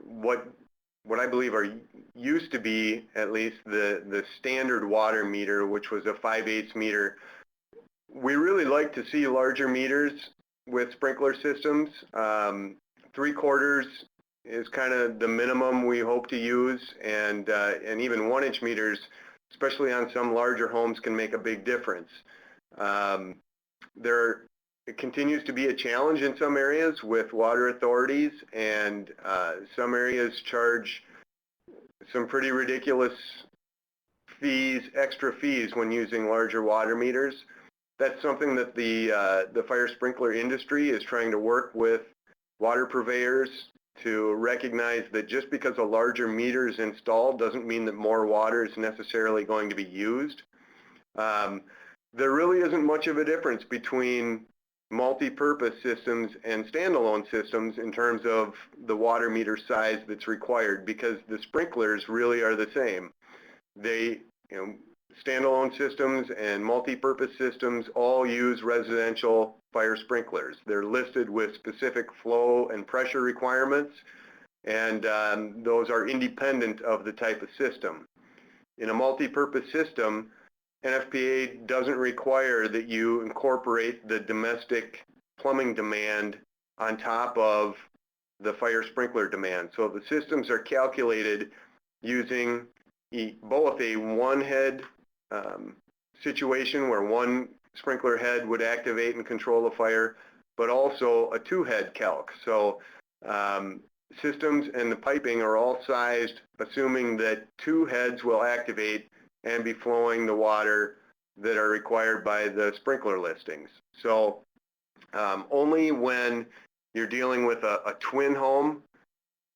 B: what I believe are used to be at least the standard water meter, which was a 5/8 meter. We really like to see larger meters with sprinkler systems. 3/4 is kind of the minimum we hope to use, and even 1-inch meters, especially on some larger homes, can make a big difference. There it continues to be a challenge in some areas with water authorities, and some areas charge some pretty ridiculous fees, extra fees when using larger water meters. That's something that the fire sprinkler industry is trying to work with water purveyors to recognize that just because a larger meter is installed doesn't mean that more water is necessarily going to be used. There really isn't much of a difference between multi-purpose systems and standalone systems in terms of the water meter size that's required, because the sprinklers really are the same. They, standalone systems and multi-purpose systems all use residential fire sprinklers. They're listed with specific flow and pressure requirements, and those are independent of the type of system. In a multi-purpose system, NFPA doesn't require that you incorporate the domestic plumbing demand on top of the fire sprinkler demand. So the systems are calculated using both a one-head situation where one sprinkler head would activate and control the fire, but also a two-head calc. So systems and the piping are all sized assuming that two heads will activate and be flowing the water that are required by the sprinkler listings. So only when you're dealing with a twin home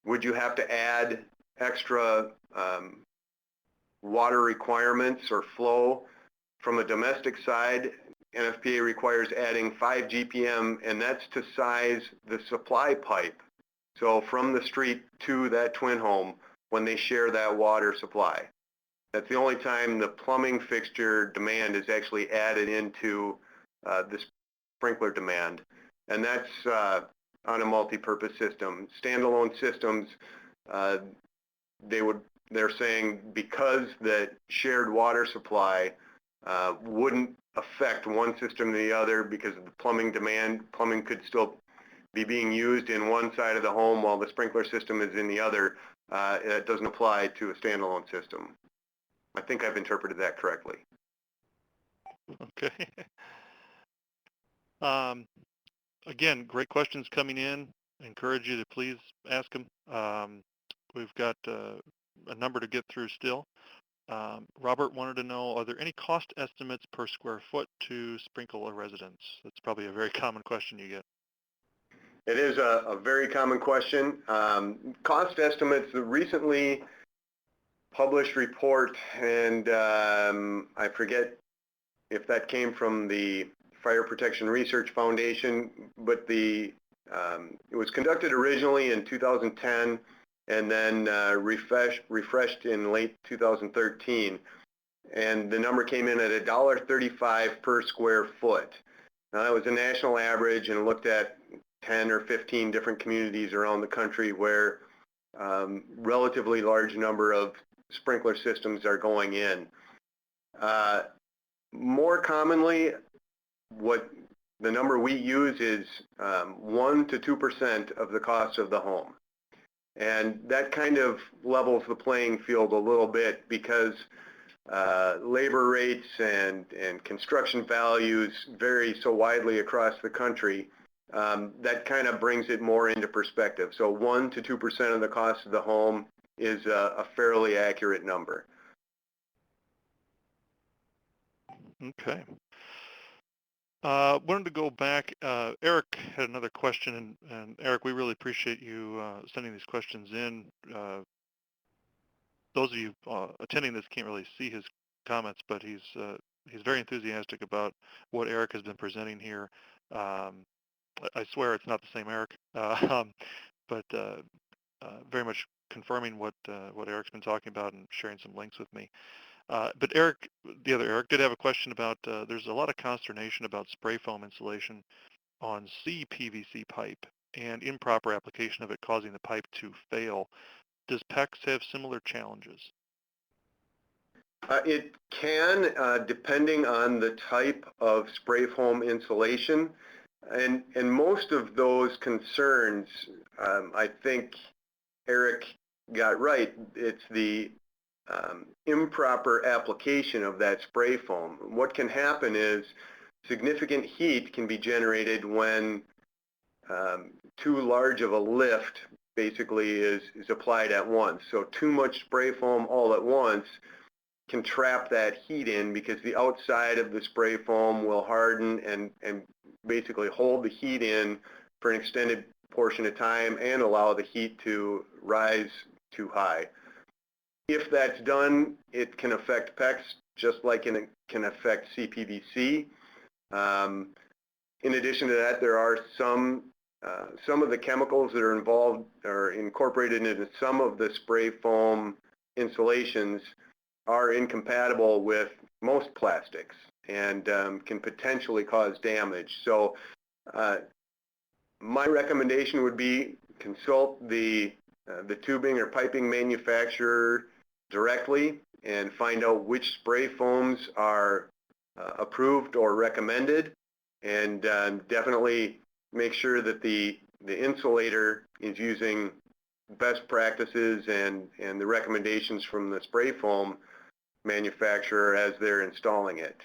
B: would you have to add extra water requirements or flow. From a domestic side, NFPA requires adding 5 GPM, and that's to size the supply pipe. So from the street to that twin home when they share that water supply. That's the only time the plumbing fixture demand is actually added into the sprinkler demand. And that's on a multi-purpose system. Standalone systems, they're saying because the shared water supply wouldn't affect one system to the other because of the plumbing demand. Plumbing could still be being used in one side of the home while the sprinkler system is in the other. It doesn't apply to a standalone system. I think I've interpreted that correctly.
A: Okay. Again, great questions coming in. I encourage you to please ask them. We've got a number to get through still. Robert wanted to know, are there any cost estimates per square foot to sprinkle a residence? That's probably a very common question you get.
B: It is a very common question. Cost estimates, the recently published report, and I forget if that came from the Fire Protection Research Foundation, but it was conducted originally in 2010 and then refreshed in late 2013. And the number came in at $1.35 per square foot. Now that was a national average and looked at 10 or 15 different communities around the country where relatively large number of sprinkler systems are going in. More commonly, what the number we use is 1 to 2% of the cost of the home. And that kind of levels the playing field a little bit because labor rates and construction values vary so widely across the country. That kind of brings it more into perspective. So 1 to 2% of the cost of the home is a fairly accurate number.
A: Okay. Wanted to go back. Eric had another question, and Eric, we really appreciate you sending these questions in. Those of you attending this can't really see his comments, but he's very enthusiastic about what Eric has been presenting here. I swear it's not the same Eric, but very much confirming what Eric's been talking about and sharing some links with me. But Eric, the other Eric, did have a question about, there's a lot of consternation about spray foam insulation on CPVC pipe and improper application of it causing the pipe to fail. Does PEX have similar challenges?
B: It can, depending on the type of spray foam insulation. And most of those concerns, I think Eric got right. It's the improper application of that spray foam. What can happen is significant heat can be generated when too large of a lift basically is applied at once. So too much spray foam all at once can trap that heat in because the outside of the spray foam will harden and basically hold the heat in for an extended portion of time and allow the heat to rise too high. If that's done, it can affect PEX just like it can affect CPVC. In addition to that, there are some of the chemicals that are involved or incorporated into some of the spray foam insulations are incompatible with most plastics and can potentially cause damage. So my recommendation would be consult the tubing or piping manufacturer directly and find out which spray foams are approved or recommended, and definitely make sure that the insulator is using best practices and the recommendations from the spray foam manufacturer as they're installing it.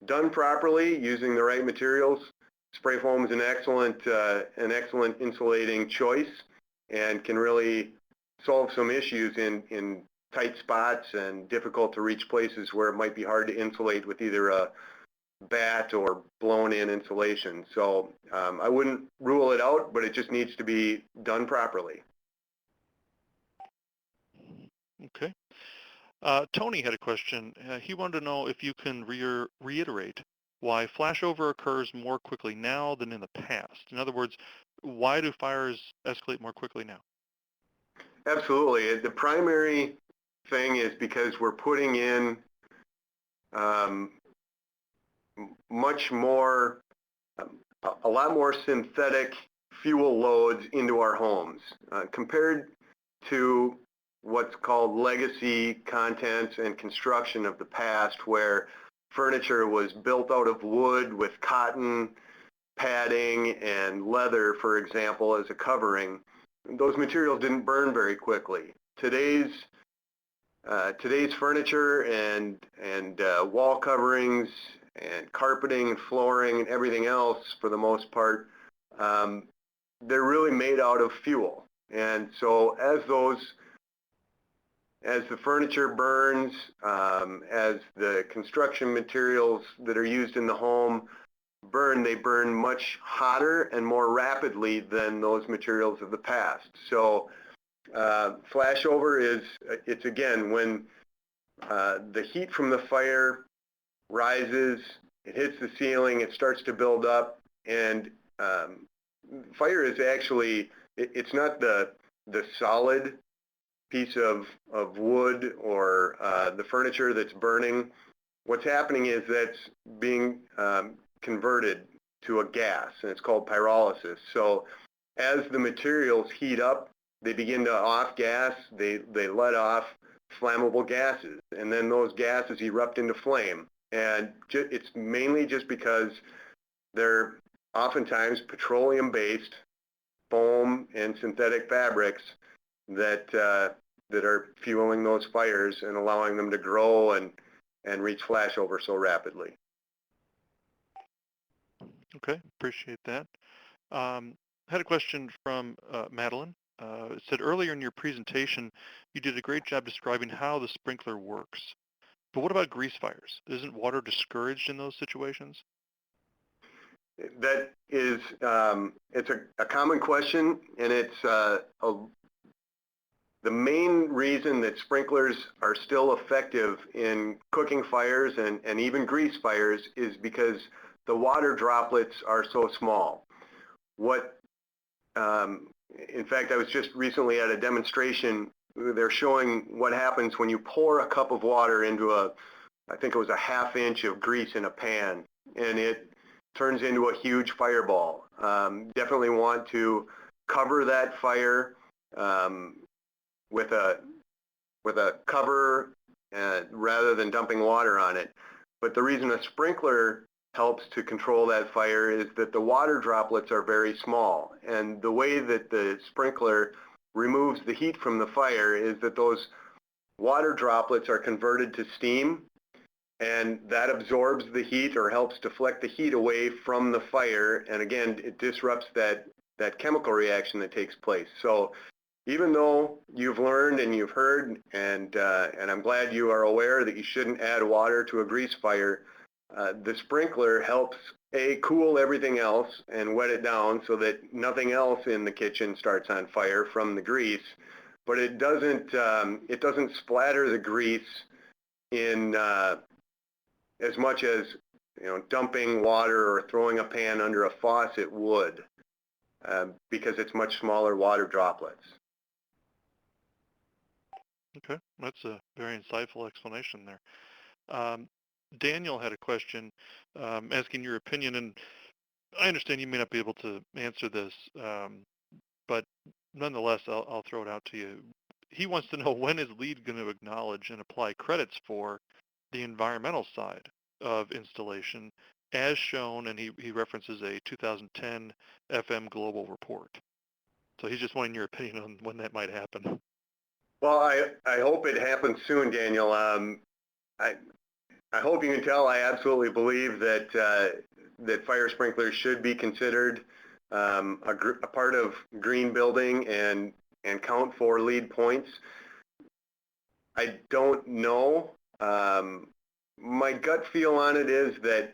B: Done properly, using the right materials, spray foam is an excellent insulating choice and can really solve some issues in tight spots and difficult to reach places where it might be hard to insulate with either a batt or blown in insulation. So I wouldn't rule it out, but it just needs to be done properly.
A: Okay. Tony had a question. He wanted to know if you can reiterate why flashover occurs more quickly now than in the past. In other words, why do fires escalate more quickly now?
B: Absolutely. The primary thing is because we're putting in much more, a lot more synthetic fuel loads into our homes compared to what's called legacy contents and construction of the past, where furniture was built out of wood with cotton padding and leather, for example, as a covering. Those materials didn't burn very quickly. Today's furniture and wall coverings and carpeting and flooring and everything else, for the most part, they're really made out of fuel. And so as the furniture burns, as the construction materials that are used in the home burn, they burn much hotter and more rapidly than those materials of the past. So flashover it's again when the heat from the fire rises, it hits the ceiling, it starts to build up, and fire is actually, it's not the solid piece of wood or the furniture that's burning. What's happening is that's being converted to a gas, and it's called pyrolysis. So as the materials heat up, they begin to off gas, they let off flammable gases, and then those gases erupt into flame. And it's mainly just because they're oftentimes petroleum-based foam and synthetic fabrics that are fueling those fires and allowing them to grow and reach flashover so rapidly.
A: Okay, appreciate that. Had a question from Madeline. It said earlier in your presentation, you did a great job describing how the sprinkler works. But what about grease fires? Isn't water discouraged in those situations?
B: That is, it's a common question, and it's the main reason that sprinklers are still effective in cooking fires and even grease fires is because the water droplets are so small. In fact, I was just recently at a demonstration. They're showing what happens when you pour a cup of water into I think it was a ½ inch of grease in a pan, and it turns into a huge fireball. Definitely want to cover that fire with a cover rather than dumping water on it. But the reason a sprinkler helps to control that fire is that the water droplets are very small, and the way that the sprinkler removes the heat from the fire is that those water droplets are converted to steam, and that absorbs the heat or helps deflect the heat away from the fire, and again, it disrupts that chemical reaction that takes place. So even though you've learned and you've heard, and I'm glad you are aware that you shouldn't add water to a grease fire, the sprinkler helps cool everything else and wet it down so that nothing else in the kitchen starts on fire from the grease. But it doesn't splatter the grease in as much as dumping water or throwing a pan under a faucet would, because it's much smaller water droplets.
A: Okay, that's a very insightful explanation there. Daniel had a question asking your opinion, and I understand you may not be able to answer this, but nonetheless, I'll throw it out to you. He wants to know, when is LEED going to acknowledge and apply credits for the environmental side of installation, as shown, and he references a 2010 FM Global report. So he's just wanting your opinion on when that might happen.
B: Well, I hope it happens soon, Daniel. I hope you can tell I absolutely believe that that fire sprinklers should be considered a part of green building and count for LEED points. I don't know. My gut feel on it is that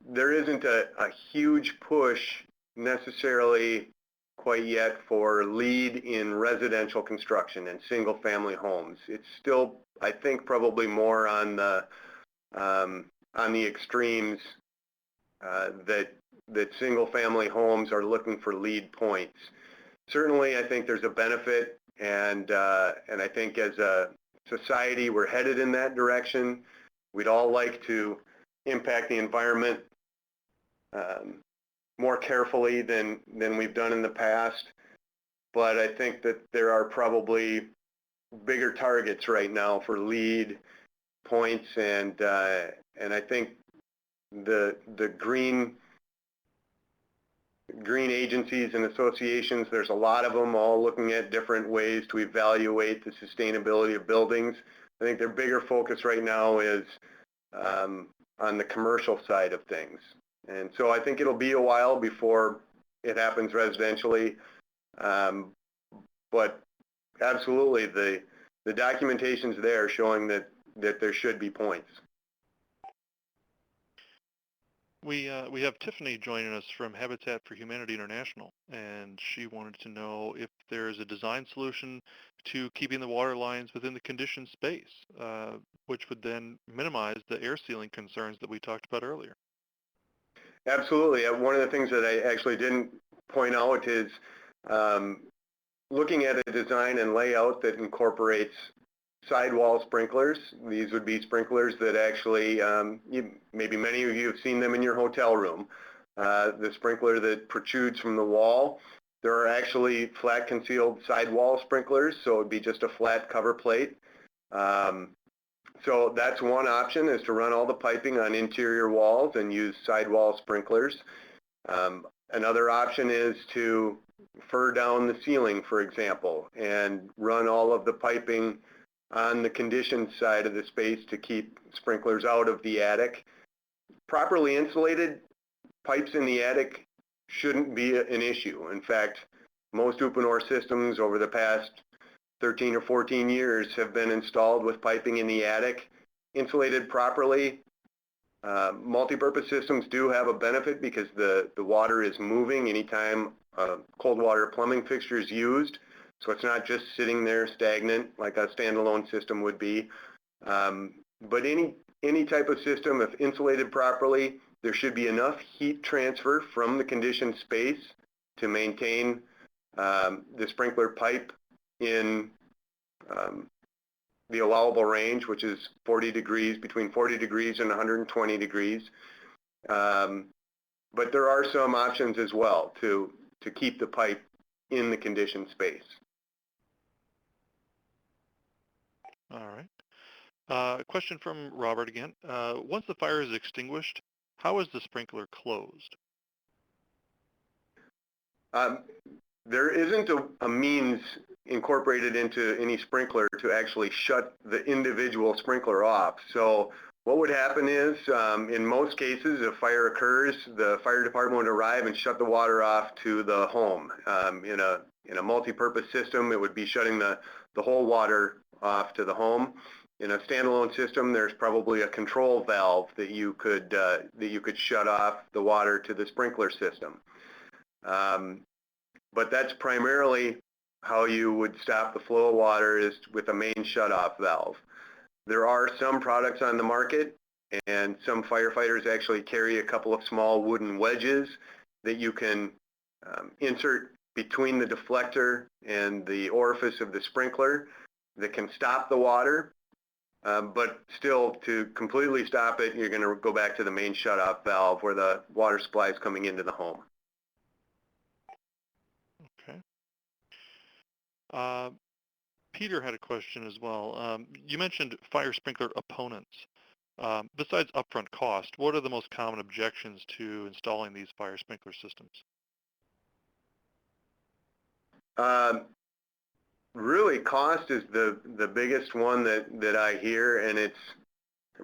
B: there isn't a huge push necessarily quite yet for LEED in residential construction and single-family homes. It's still, I think, probably more on the extremes that single-family homes are looking for LEED points. Certainly, I think there's a benefit, and I think as a society we're headed in that direction. We'd all like to impact the environment more carefully than we've done in the past, but I think that there are probably bigger targets right now for LEED points, and I think the green agencies and associations, there's a lot of them all looking at different ways to evaluate the sustainability of buildings. I think their bigger focus right now is on the commercial side of things. And so I think it'll be a while before it happens residentially. But absolutely, the documentation's there showing that there should be points.
A: We have Tiffany joining us from Habitat for Humanity International, and she wanted to know if there's a design solution to keeping the water lines within the conditioned space, which would then minimize the air sealing concerns that we talked about earlier.
B: Absolutely. One of the things that I actually didn't point out is looking at a design and layout that incorporates sidewall sprinklers. These would be sprinklers that actually, maybe many of you have seen them in your hotel room. The sprinkler that protrudes from the wall. There are actually flat concealed sidewall sprinklers, so it would be just a flat cover plate. So that's one option, is to run all the piping on interior walls and use sidewall sprinklers. Another option is to fur down the ceiling, for example, and run all of the piping on the conditioned side of the space to keep sprinklers out of the attic. Properly insulated pipes in the attic shouldn't be an issue. In fact, most Uponor systems over the past 13 or 14 years have been installed with piping in the attic, insulated properly. MultiPurpose systems do have a benefit because the water is moving anytime cold water plumbing fixture is used. So it's not just sitting there stagnant like a standalone system would be. But any type of system, if insulated properly, there should be enough heat transfer from the conditioned space to maintain the sprinkler pipe in the allowable range, which is 40 degrees, between 40 degrees and 120 degrees. But there are some options as well to keep the pipe in the conditioned space.
A: All right. Question from Robert again. Once the fire is extinguished, how is the sprinkler closed?
B: There isn't a means incorporated into any sprinkler to actually shut the individual sprinkler off. So What would happen is, in most cases, if fire occurs, the fire department would arrive and shut the water off to the home. In a multi-purpose system, it would be shutting the whole water off to the home. In a standalone system, there's probably a control valve that you could shut off the water to the sprinkler system. But that's primarily how you would stop the flow of water, is with a main shutoff valve. There are some products on the market, and some firefighters actually carry a couple of small wooden wedges that you can insert between the deflector and the orifice of the sprinkler that can stop the water. But still, to completely stop it, you're going to go back to the main shutoff valve where the water supply is coming into the home.
A: Okay. Peter had a question as well. You mentioned fire sprinkler opponents. Besides upfront cost, what are the most common objections to installing these fire sprinkler systems?
B: Really, cost is the biggest one that I hear, and it's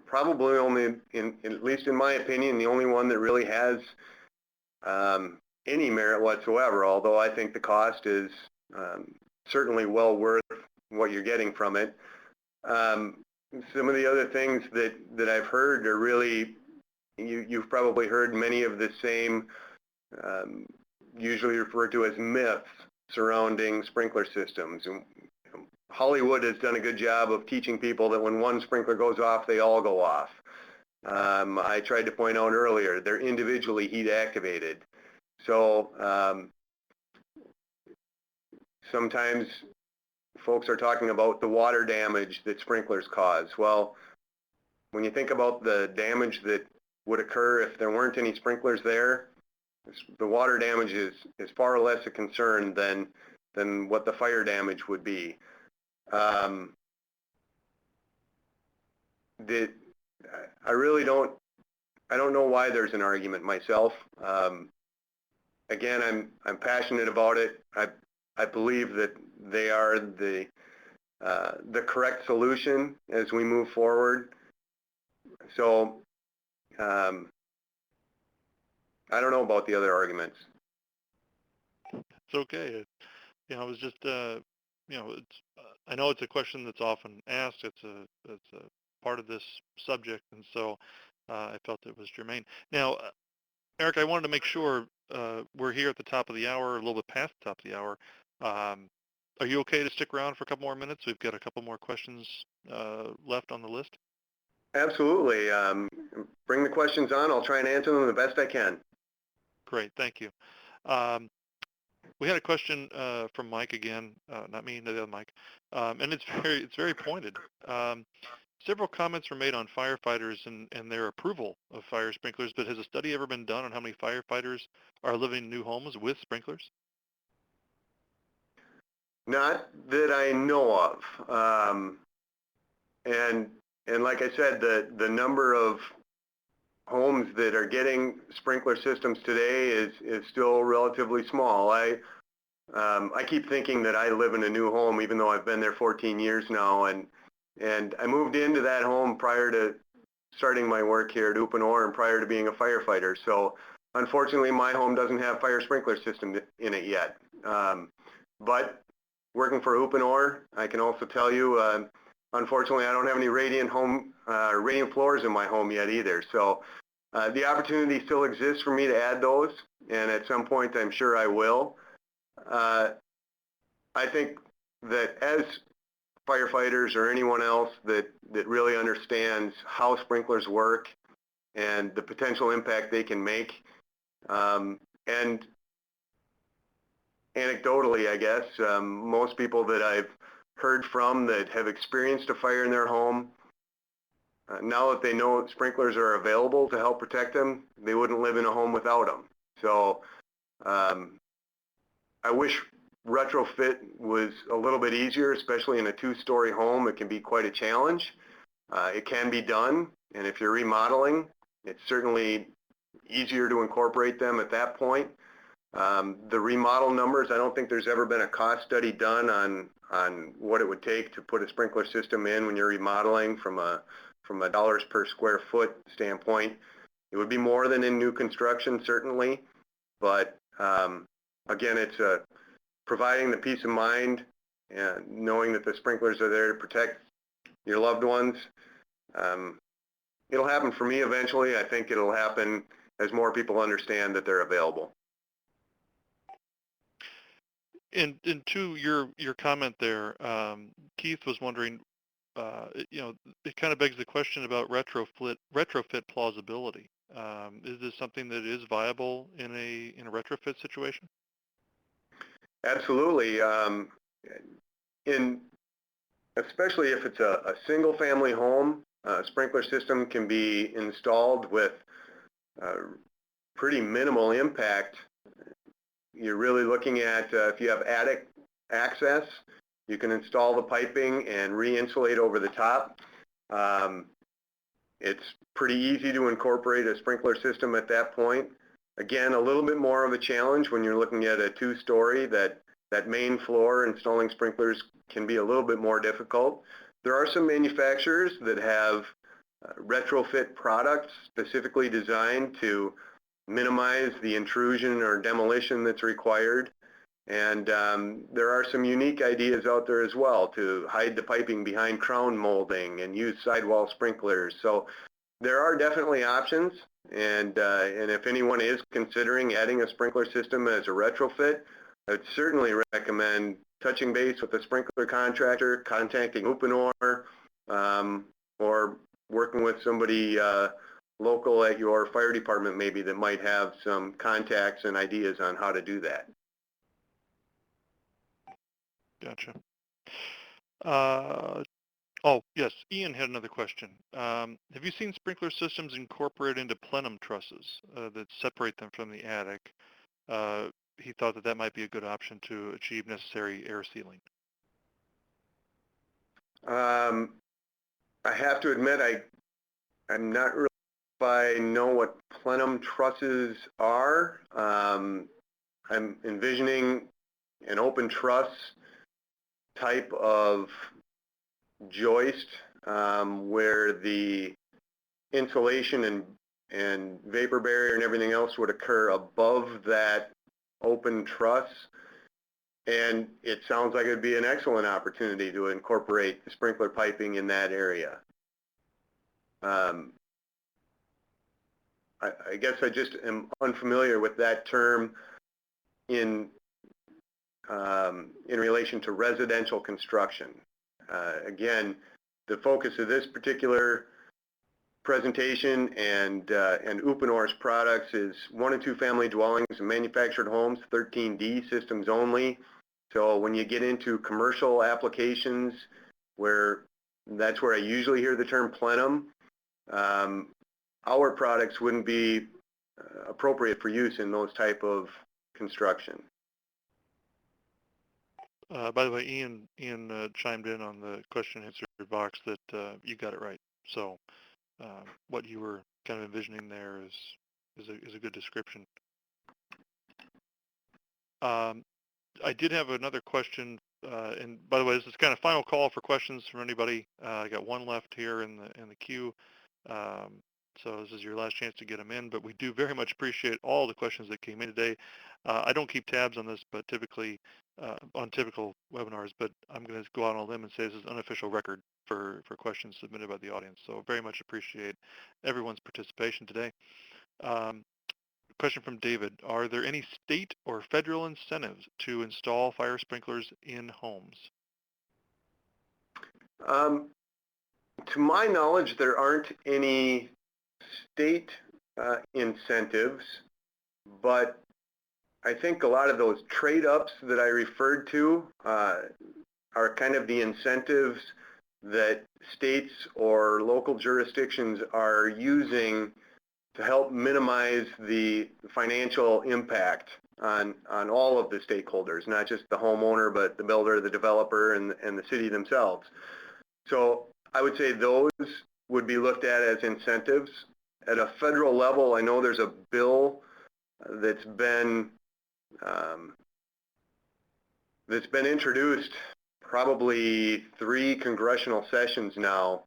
B: probably only, at least in my opinion, the only one that really has any merit whatsoever, although I think the cost is certainly well worth what you're getting from it. Some of the other things that I've heard are really, you've probably heard many of the same, usually referred to as myths surrounding sprinkler systems. And Hollywood has done a good job of teaching people that when one sprinkler goes off, they all go off. I tried to point out earlier, they're individually heat activated. So sometimes folks are talking about the water damage that sprinklers cause. Well, when you think about the damage that would occur if there weren't any sprinklers there, the water damage is far less a concern than what the fire damage would be. I really don't know why there's an argument myself. Again, I'm passionate about it. I believe that they are the correct solution as we move forward. So I don't know about the other arguments.
A: It's okay. I was just, I know it's a question that's often asked. It's a part of this subject, and so I felt it was germane. Now, Eric, I wanted to make sure we're here at the top of the hour, a little bit past the top of the hour. Are you okay to stick around for a couple more minutes? We've got a couple more questions left on the list.
B: Absolutely. Bring the questions on. I'll try and answer them the best I can.
A: Great, thank you. We had a question from Mike again, not me, the other Mike, and it's very pointed. Several comments were made on firefighters and their approval of fire sprinklers, but has a study ever been done on how many firefighters are living in new homes with sprinklers?
B: Not that I know of. And like I said, the number of homes that are getting sprinkler systems today is still relatively small. I keep thinking that I live in a new home, even though I've been there 14 years now, and I moved into that home prior to starting my work here at Uponor and prior to being a firefighter. So unfortunately, my home doesn't have fire sprinkler system in it yet. But working for Uponor, I can also tell you, unfortunately, I don't have any radiant floors in my home yet either. So the opportunity still exists for me to add those, and at some point, I'm sure I will. I think that as firefighters or anyone else that really understands how sprinklers work and the potential impact they can make, and anecdotally, I guess, most people that I've heard from that have experienced a fire in their home, now that they know sprinklers are available to help protect them, they wouldn't live in a home without them. So I wish retrofit was a little bit easier, especially in a two-story home. It can be quite a challenge. It can be done, and if you're remodeling, it's certainly easier to incorporate them at that point. The remodel numbers, I don't think there's ever been a cost study done on what it would take to put a sprinkler system in when you're remodeling from a from a dollars per square foot standpoint. It would be more than in new construction, certainly, but again, it's providing the peace of mind and knowing that the sprinklers are there to protect your loved ones. It'll happen for me eventually. I think it'll happen as more people understand that they're available.
A: And to your comment there, Keith was wondering, it kind of begs the question about retrofit plausibility. Is this something that is viable in a retrofit situation?
B: Absolutely. Especially if it's a single family home, a sprinkler system can be installed with pretty minimal impact. You're really looking at if you have attic access, you can install the piping and re-insulate over the top. It's pretty easy to incorporate a sprinkler system at that point. Again, a little bit more of a challenge when you're looking at a two-story. That main floor installing sprinklers can be a little bit more difficult. There are some manufacturers that have retrofit products specifically designed to minimize the intrusion or demolition that's required. And there are some unique ideas out there as well to hide the piping behind crown molding and use sidewall sprinklers. So there are definitely options. And if anyone is considering adding a sprinkler system as a retrofit, I would certainly recommend touching base with a sprinkler contractor, contacting Uponor, or working with somebody local at your fire department maybe that might have some contacts and ideas on how to do that.
A: Gotcha. Oh, yes, Ian had another question. Have you seen sprinkler systems incorporated into plenum trusses that separate them from the attic? He thought that might be a good option to achieve necessary air sealing.
B: I have to admit, I'm not really if I know what plenum trusses are. I'm envisioning an open truss type of joist where the insulation and vapor barrier and everything else would occur above that open truss. And it sounds like it would be an excellent opportunity to incorporate the sprinkler piping in that area. I guess I just am unfamiliar with that term in relation to residential construction. Again, the focus of this particular presentation and Uponor's products is 1 and 2 family dwellings and manufactured homes, 13D systems only. So when you get into commercial applications, that's where I usually hear the term plenum, our products wouldn't be appropriate for use in those type of construction.
A: By the way, Ian chimed in on the question and answer box that you got it right. So what you were kind of envisioning there is a good description. I did have another question, and by the way, this is kind of final call for questions from anybody. I got one left here in the queue. So this is your last chance to get them in, but we do very much appreciate all the questions that came in today. I don't keep tabs on this, but typically on typical webinars, but I'm going to go out on a limb and say this is unofficial record for questions submitted by the audience. So very much appreciate everyone's participation today. Question from David: are there any state or federal incentives to install fire sprinklers in homes?
B: To my knowledge, there aren't any state incentives, but I think a lot of those trade-ups that I referred to are kind of the incentives that states or local jurisdictions are using to help minimize the financial impact on all of the stakeholders, not just the homeowner, but the builder, the developer, and the city themselves. So I would say those would be looked at as incentives. At a federal level, I know there's a bill that's been introduced probably 3 congressional sessions now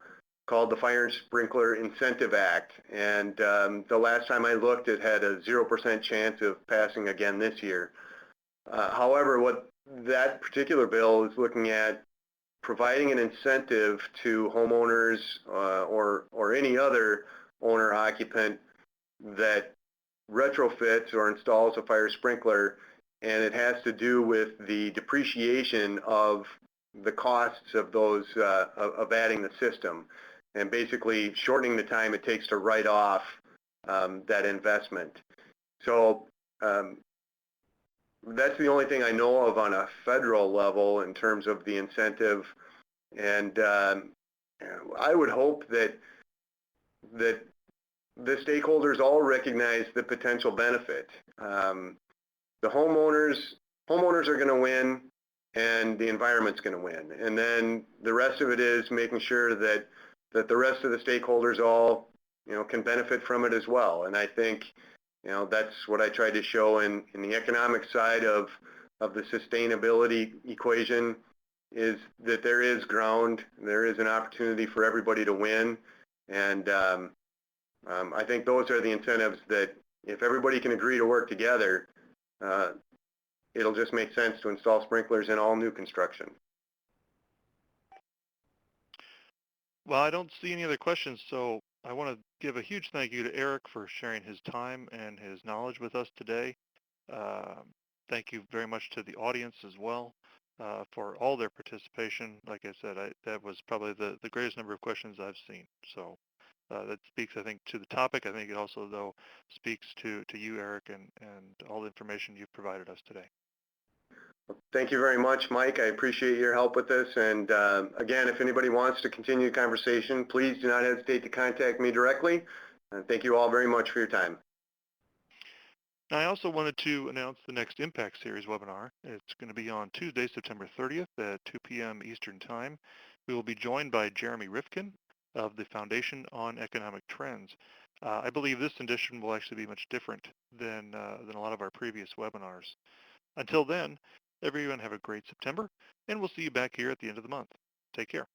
B: called the Fire and Sprinkler Incentive Act. And the last time I looked, it had a 0% chance of passing again this year. However, what that particular bill is looking at providing an incentive to homeowners or any other owner occupant that retrofits or installs a fire sprinkler, and it has to do with the depreciation of the costs of those of adding the system, and basically shortening the time it takes to write off that investment. So that's the only thing I know of on a federal level in terms of the incentive, and I would hope that the stakeholders all recognize the potential benefit. The homeowners are going to win, and the environment's going to win, and then the rest of it is making sure that the rest of the stakeholders all can benefit from it as well. And I think that's what I tried to show in the economic side of the sustainability equation, is that there is ground, there is an opportunity for everybody to win, and I think those are the incentives that if everybody can agree to work together, it'll just make sense to install sprinklers in all new construction.
A: Well, I don't see any other questions, so I want to give a huge thank you to Eric for sharing his time and his knowledge with us today. Thank you very much to the audience as well for all their participation. Like I said, that was probably the greatest number of questions I've seen. So that speaks, I think, to the topic. I think it also, though, speaks to you, Eric, and all the information you've provided us today.
B: Thank you very much, Mike. I appreciate your help with this. And again, if anybody wants to continue the conversation, please do not hesitate to contact me directly. Thank you all very much for your time.
A: Now, I also wanted to announce the next Impact Series webinar. It's going to be on Tuesday, September 30th at 2 p.m. Eastern Time. We will be joined by Jeremy Rifkin of the Foundation on Economic Trends. I believe this edition will actually be much different than a lot of our previous webinars. Until then, everyone have a great September, and we'll see you back here at the end of the month. Take care.